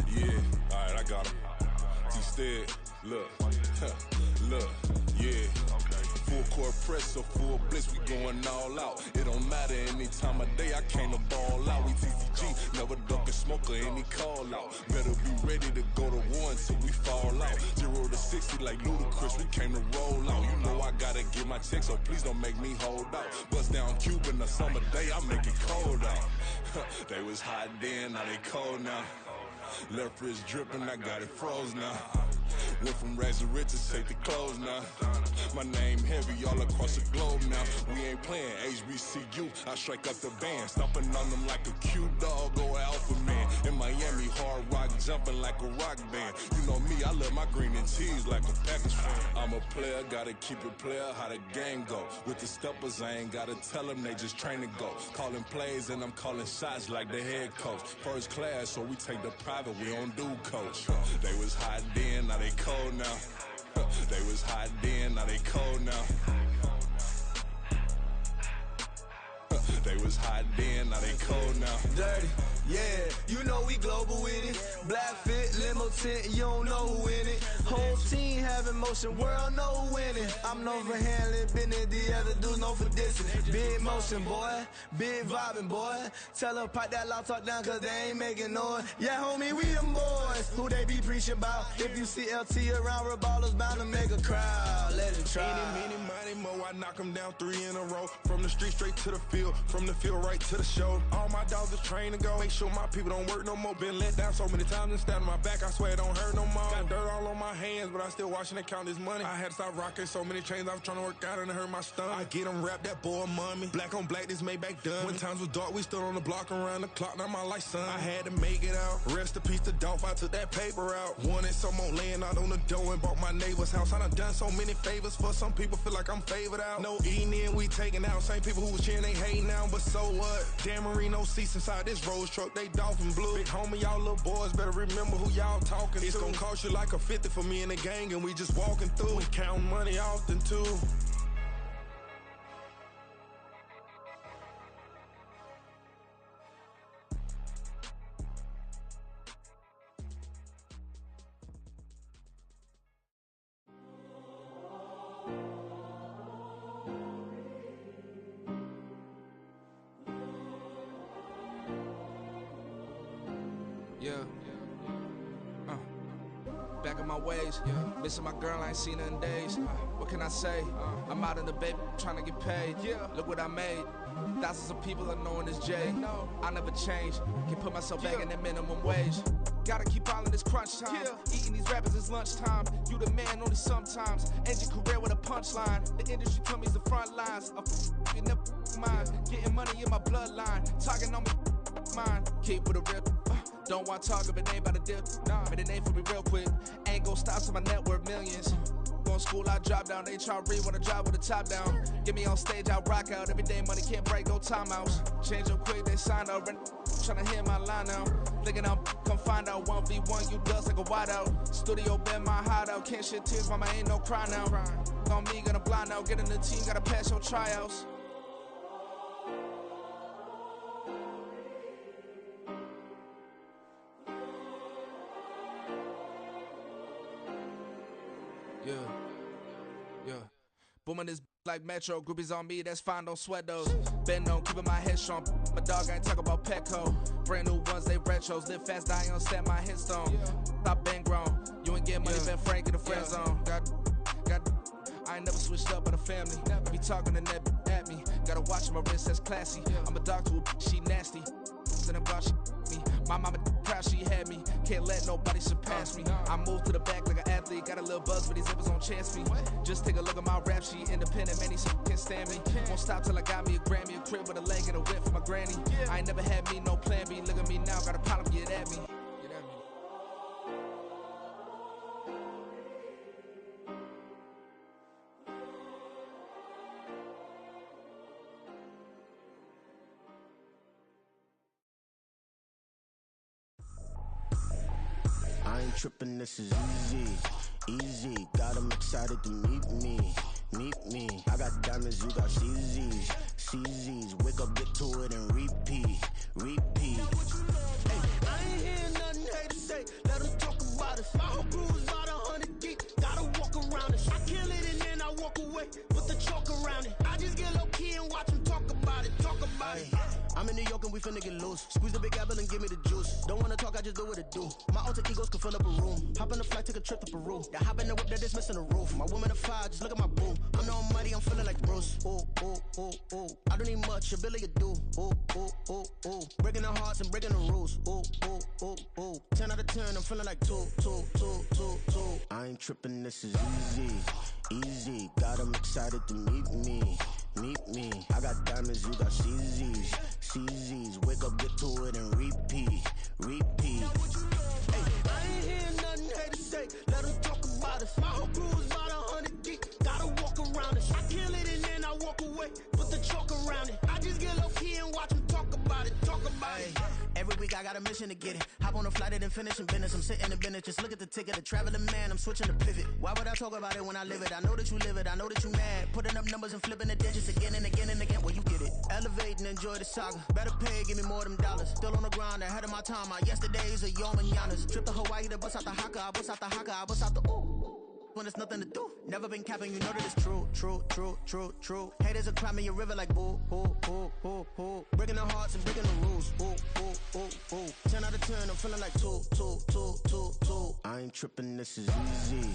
Yeah, alright, I got him. T-Stead, look, look, yeah. Full court press, so full blitz, we going all out. It don't matter any time of day, I came to ball out. We TCG, never duck a smoker, any call out. Better be ready to go to war until we fall out. 0 to 60 like Ludacris, we came to roll out. You know I gotta get my check, so please don't make me hold out. Bust down Cuban, a summer day, I make it cold out. They was hot then, now they cold now. Left wrist dripping, I got it froze now. Went from rags to riches, take the clothes now. My name heavy all across the globe now. We ain't playing HBCU, I strike up the band. Stomping on them like a cute dog or alpha man. In Miami, hard rock jumping like a rock band. You know me, I love my green and cheese like a Packers fan. I'm a player, gotta keep it player, how the game go. With the steppers, I ain't gotta tell them, they just train to go. Calling plays and I'm calling shots like the head coach. First class, so we take the private, we don't do coach. They was hot then, now they cold now. They was hot then, now they cold now. They was hot then, now they cold now. Dirty, yeah, you know we global with it. Black fit, limo whole tent, you don't know who in it. Whole team having motion, world know winning. I'm known for handling business, the other dudes known for dissing. Big motion, boy, big vibing, boy. Tell her pipe that loud talk down, cause they ain't making noise. Yeah, homie, we them boys, who they be preaching about. If you see LT around, Reballo's bound to make a crowd. Let it try. Eeny, meeny, mo, I knock them down 3 in a row. From the street straight to the field, from the field right to the show. All my dogs are trained to go. Make sure my people don't work no more. Been let down so many times and stabbed my back, I swear it don't hurt no more. Got dirt all on my hands, but I still watching and count this money. I had to stop rocking so many chains, I was trying to work out and it hurt my stomach. I get them wrapped, that boy mommy. Black on black, this Maybach done. When times was dark, we stood on the block around the clock, now my life son. I had to make it out. Rest in peace to Dolph, I took that paper out. Wanted some more laying out on the dough and bought my neighbor's house. I done so many favors for some people, feel like I'm favored out. No eating in, we taking out. Same people who was cheering, they hating now, but so what? Dan Marino seats inside this Rolls truck, they dolphin blue. Big homie, y'all little boys better remember who y'all talking to. It's gonna cost you like a 50 for me and the gang, and we just walking through and counting money often too. Back in my ways, missing my girl, I ain't seen her in days. What can I say? I'm out in the baby, trying to get paid. Look what I made. Thousands of people are knowing this Jay. I never change, can put myself back in that minimum wage. Gotta keep all in this crunch time. Eating these rappers is lunchtime. You the man only sometimes. End your career with a punchline. The industry told me it's the front lines. You never mind. Getting money in my bloodline. Talking on me, mine. Keep with a real. Don't want to talk if it ain't about a deal. Made a name for me real quick. Ain't gon' stop till my net worth millions. Going school, I drop down. They try to read when I drive with the top down. Get me on stage, I rock out. Every day money can't break, no timeouts. Change up quick, they sign up. Tryna hear my line now. Thinking I'm come find out 1v1, you dust like a wideout. Studio been my hideout. Can't shed tears, mama ain't no cry now. On me, gonna blind out. Get in the team, gotta pass your tryouts. Yeah. Booming this like Metro, groupies on me, that's fine, don't sweat those. Been on, keeping my head strong. My dog ain't talk about Petco. Brand new ones, they retros. Live fast, die on, stand my headstone. Stop been grown. You ain't get money, been frank in the friend zone. I ain't never switched up on the family. Be talking to that at me. Gotta watch my wrist, that's classy. I'm a dog to a she nasty. Then about she me. My mama proud she had me. Can't let nobody surpass me. I move to the back like an athlete. Got a little buzz, but these zippers don't chance me. Just take a look at my rap sheet. Independent, man, these can't stand me. Won't stop till I got me a Grammy, a crib with a leg and a whip for my granny. I ain't never had me no plan B. Look at me now, got a problem, get at me. I ain't tripping, this is easy. Got them excited to meet me. I got diamonds, you got CZs. Wake up, get to it, and repeat. Hey, I ain't hearing nothing hate to say. Let us talk about it. My whole crew is about 100 deep. Gotta walk around it. I kill it and then I walk away. Put the chalk around it. I just get low key and watch them talk about it. I'm in New York and we finna get loose. Squeeze the big apple and give me the juice. Don't wanna talk, I just do what it do. My alter egos can fill up a room. Hop on the flight, take a trip to Peru. That hop in the whip that is missing the roof. My woman a fire, just look at my boo. I'm the almighty, I'm feeling like Bruce. Ooh. I don't need much, ability to do. Ooh. Breaking the hearts and breaking the rules. Ooh. 10 out of 10, I'm feeling like two. I ain't tripping, this is easy. Got them excited to meet me. I got diamonds, you got CZs. Wake up, get to it, and repeat. Hey, I ain't hearing nothing hate to say. Let them talk about us. My whole crew is about 100 deep. Gotta walk around it. I kill it and then I walk away. Put the chalk around it. I just get low key and watch them talk about it. Every week I got a mission to get it. Hop on a flight and finish in business. I'm sitting in business, just look at the ticket. A traveling man, I'm switching to pivot. Why would I talk about it when I live it? I know that you live it, I know that you mad. Putting up numbers and flipping the digits again and again and again. Well, you get it. Elevate and enjoy the saga. Better pay, give me more of them dollars. Still on the grind, ahead of my time. My yesterdays are your mananas. Trip to Hawaii to bust out the haka. I bust out the haka, I bust out the ooh. When there's nothing to do. Never been capping, you know that it's true, true, true, true, true. Haters are climbing your river like boo, boo, boo, boo, boo. Breaking their hearts and breaking the rules. Ooh, ooh, ooh, ooh. 10 out of 10, I'm feeling like 2, 2, 2, 2, 2. I ain't tripping, this is easy,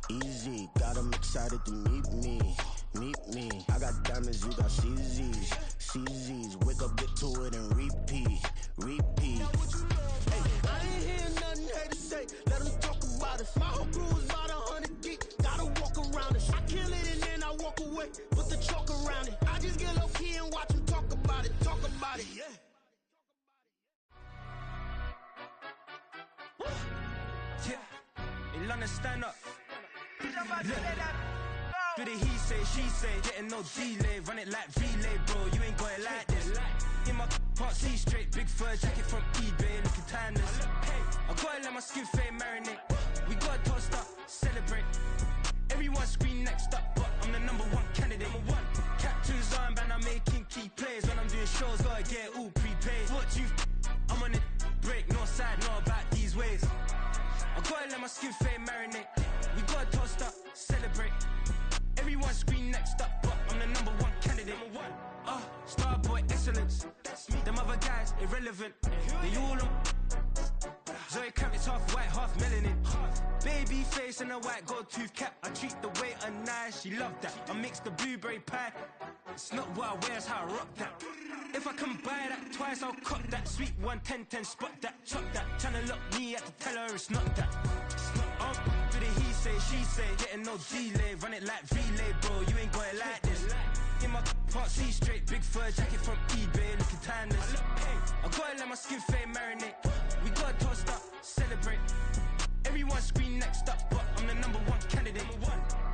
easy. Got 'em excited to meet me, meet me. I got diamonds, you got CZs, CZs. Wake up, get to it and repeat, repeat. Hey, I ain't hearing nothing haters say. Let them talk about us. My whole crew is about 100 deep. Gotta walk around it. I kill it and then I walk away. Put the chalk around it. I just get low key and watch them talk about it. Talk about it, yeah. In London, stand up. Look. Do the he say, she say, getting no delay. Run it like relay, bro. You ain't got it like this. In my part C straight, big fur jacket from eBay, looking timeless. I gotta let my skin fade marinate. We gotta toast up, celebrate. Everyone scream next up, but I'm the #1 candidate. Captain's armband, I'm making key plays. When I'm doing shows, gotta get it all prepaid. What you I'm on the break, no side, know about these ways. I gotta let my skin fade marinate. We gotta toast up, celebrate. Everyone scream next up, but I'm the #1 candidate. Starboy excellence. Them other guys irrelevant. They all on. Zoe Kravitz half white, half melanin. Baby face and a white gold tooth cap. I treat the waiter nice, she love that. I mix the blueberry pie. It's not what I wear, it's how I rock that. If I can buy that twice, I'll cut that. Sweet 110, spot that, chop that. Tryna look me at the tell her it's not that. Do the he say, she say, getting no delay. Run it like relay, bro, you ain't got it like this. In my part C straight, big fur jacket from eBay, looking timeless. I gotta let my skin fade marinate. We gotta toast up, celebrate. Everyone scream next up, but I'm the #1 candidate.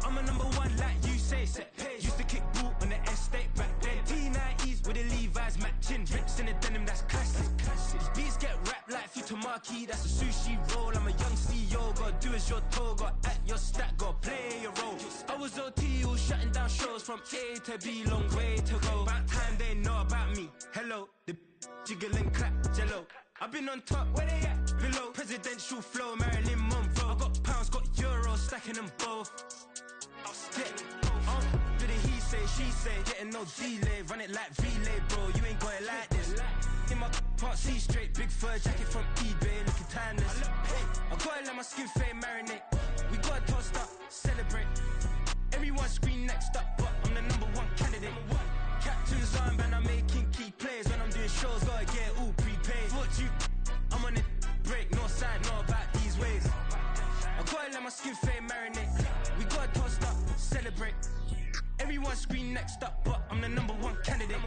I'm a #1 like you say, set pace. Used to kick ball on the estate back then. T90s with the Levi's matching. Rips in the denim, that's classic. These beats get wrapped like Futamaki, that's a sushi roll. I'm a young CEO, gotta do as you're told. Gotta act your stat, gotta play your role. I was OT, all shutting down shows from A to B, long way to go. About time they know about me. Hello, the jiggle and clap, jello. I've been on top, where they at? Below. Presidential flow, Marilyn Monroe. I got pounds, got euros, stacking them both. Do the he say, she say, getting no delay. Run it like relay, bro, you ain't got it like this. In my part C straight, big fur jacket from eBay, looking timeless. I gotta let my skin fade marinate. We gotta toast up, celebrate. Everyone scream next up, but I'm the #1 candidate. Captain's armband, I'm making key plays. When I'm doing shows, gotta get it all prepaid. What you I'm on it break, no side, know about these ways. I gotta let my skin fade marinate. We gotta toast up, celebrate. Everyone scream next up, but I'm the #1 candidate.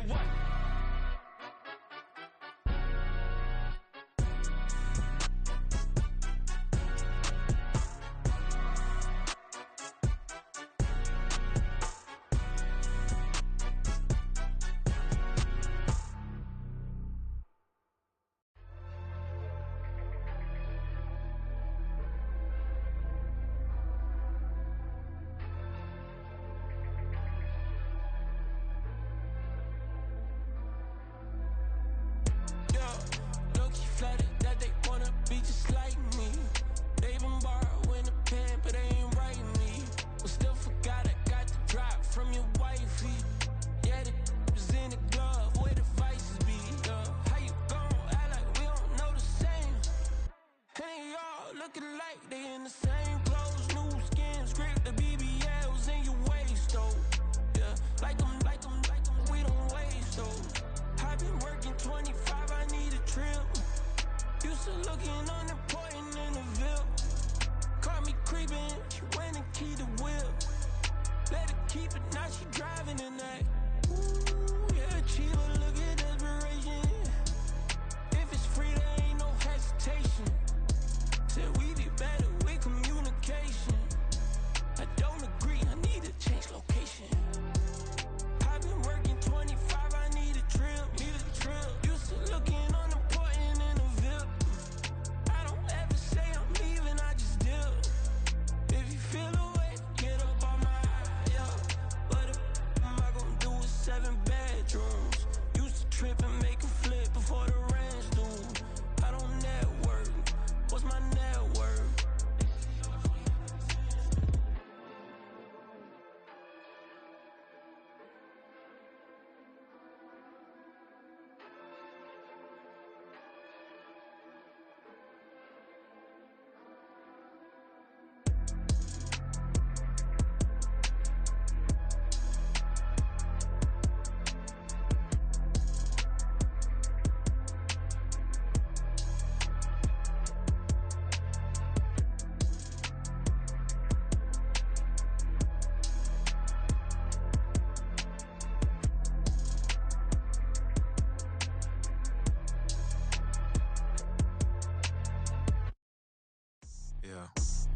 I've been working 25, I need a trip. Used to looking unimportant in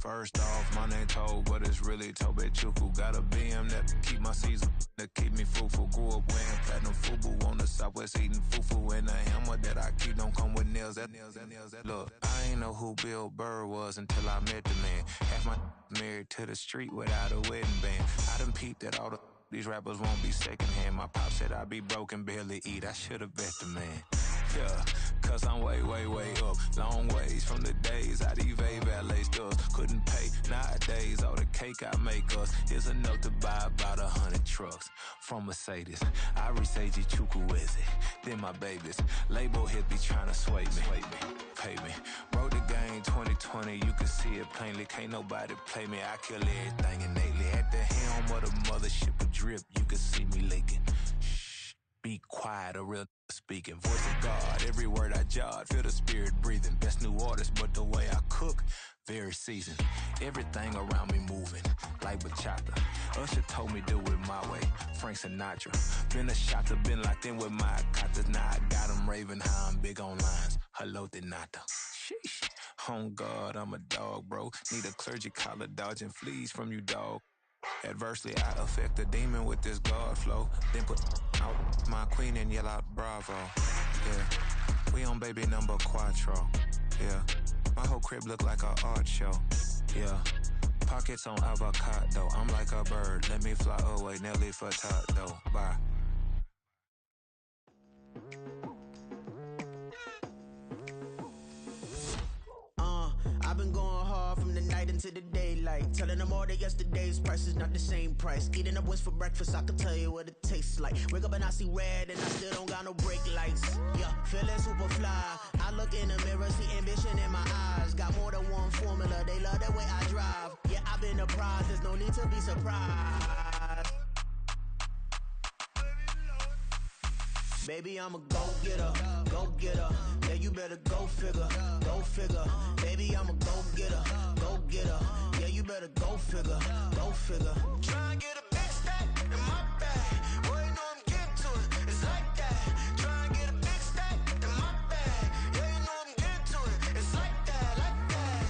First off, my name Toad, but it's really Tobe Chuku. Got a BM that keep my season, that keep me fruitful. Grew up wearing platinum FUBU on the Southwest eating fufu. And the hammer that I keep don't come with nails. Look, I ain't know who Bill Burr was until I met the man. Half my married to the street without a wedding band. I done peeped that all these rappers won't be secondhand. My pop said I'd be broken, barely eat. I should've bet the man. Yeah, cause I'm way, way, way up. Long ways from the days I evade valet stores. Couldn't pay nowadays. All the cake I make us is enough to buy about 100 trucks from Mercedes. I Seiji Chukwueze, then my babies. Label hit be trying to sway me, pay me. Wrote the game 2020, you can see it plainly. Can't nobody play me, I kill everything innately. At the helm of the mothership of drip, you can see me leaking. Shh, be quiet, a real speaking. Voice of God, every word I jot, feel the spirit breathing. Best new artist, but the way I cook, very seasoned. Everything around me moving, like bachata. Usher told me do it my way, Frank Sinatra. Been a shotter, been locked in with my katas. Now I got them raving how I'm big on lines. Hello, de nata. Sheesh. On God, I'm a dog, bro. Need a clergy collar, dodging fleas from you, dog. Adversely, I affect the demon with this God flow. Then put out my queen and yell out bravo. Yeah, we on baby number quattro. Yeah, my whole crib look like a art show. Yeah, pockets on avocado. I'm like a bird, let me fly away. Nelly Furtado, bye. I've been going hard from the night into the daylight. Telling them all that yesterday's price is not the same price. Eating up what's for breakfast, I can tell you what it tastes like. Wake up and I see red and I still don't got no brake lights. Yeah, feeling super fly. I look in the mirror, see ambition in my eyes. Got more than one formula, they love the way I drive. Yeah, I've been a prize, there's no need to be surprised. Baby, I'm a go-getter, go-getter. Yeah, you better go figure, go figure. Baby, I'm a go-getter, go-getter. Yeah, you better go figure, go figure. Try and get a big stack in my bag. Boy, you know I'm getting to it. It's like that. Try and get a big stack in my bag. Yeah, you know I'm getting to it. It's like that, like that.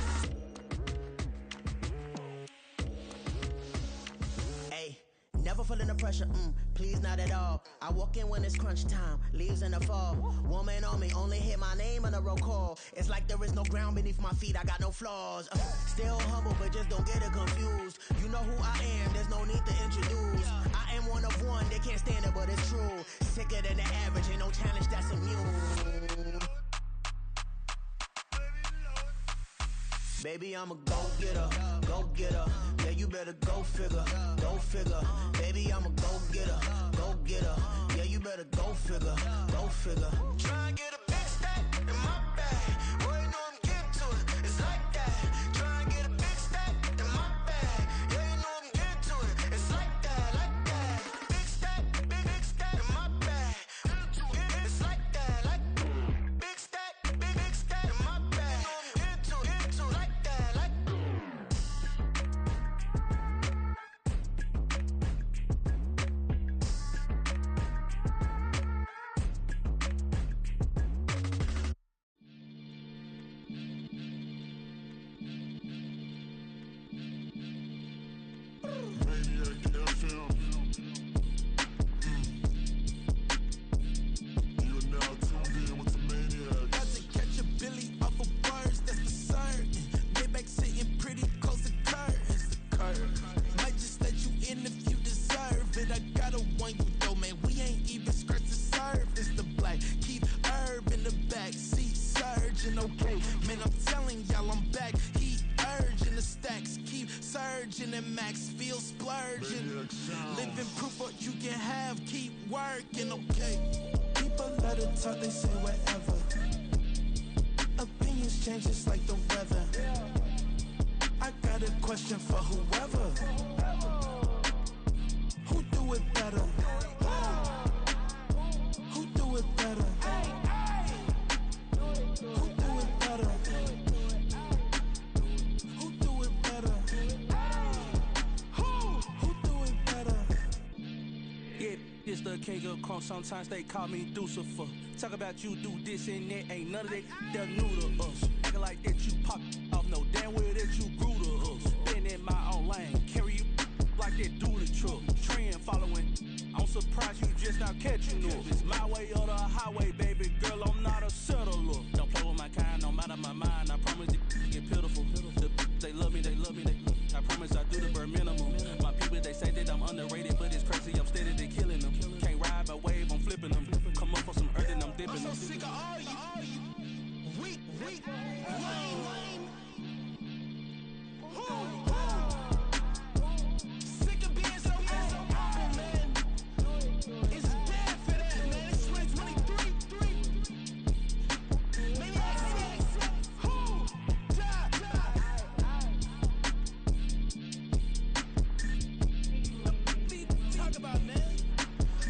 Hey, never feeling the pressure, please not at all. I walk in when it's crunch time, leaves in the fall. Woman on me, only hit my name on a roll call. It's like there is no ground beneath my feet, I got no flaws. Still humble, but just don't get it confused. You know who I am, there's no need to introduce. I am one of one, they can't stand it, but it's true. Sicker than the average, ain't no challenge that's immune. Baby, I'm a go-getter, go-getter. Yeah, you better go figure, go figure. Baby, I'm a go-getter, go-getter. Yeah, you better go figure, go figure. Try and get a big stack in my bag. Boy, you know I'm getting to it. It's like that. Try and get a big stack in my bag. Yeah, you know I'm getting to it. It's like that, like that. Big stack, big stack in my bag. It's like that, like big stack in my bag. You know I'm getting to it, like that, like. Okay, man, I'm telling y'all I'm back. Heat urging, the stacks keep surging, and max feel splurging. Living proof what you can have, keep working, okay. People let it talk, they say whatever. Opinions change just like the weather. I got a question for whoever. Who do it better? Who do it better? Who do it better? Who do it better? Who do it better? Yeah, it's the king of crunk. Sometimes they call me Lucifer. Talk about you do this and that. Ain't none of that new to us. Acting like that you pop off. No damn well that you grew to us. lane. Carry you like that dually truck. Trend following. I'm surprised you just not catching up. It's my way or the highway, baby girl. I'm not a settler. Don't play with my kind, no matter my mind. I promise it get pitiful. They love me, they love me, I promise I do the bare minimum. My people, they say that I'm underrated, but it's crazy, I'm steady, they killing them. Can't ride my wave, I'm flipping them. Come up for some earth and I'm dipping them. I'm so sick of all you weak, lame. Sick of being so old, man. It's dead for that, man. It's 2023. Maybe who? Talk about, man.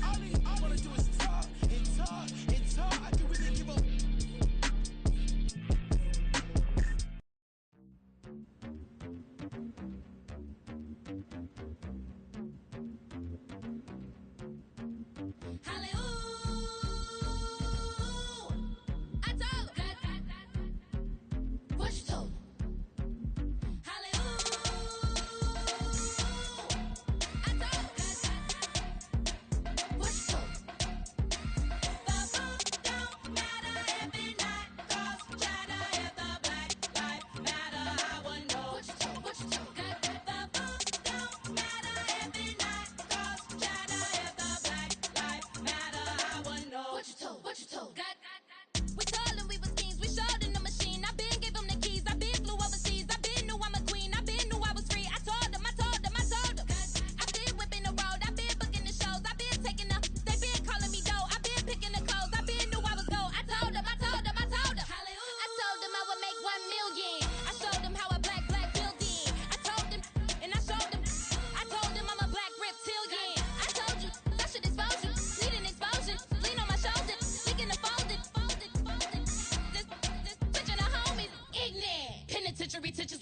All I wanna do is talk and talk and talk. I can really give up.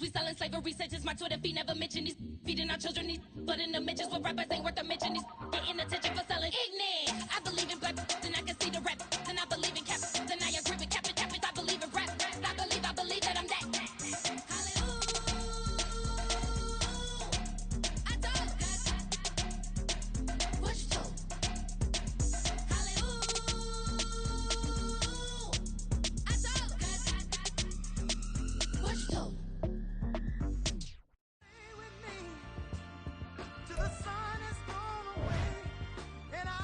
We selling slavery sentences. My Twitter feed never mention these feeding our children these, but in the mentions with rappers ain't worth a mention. These getting attention for selling ignorant.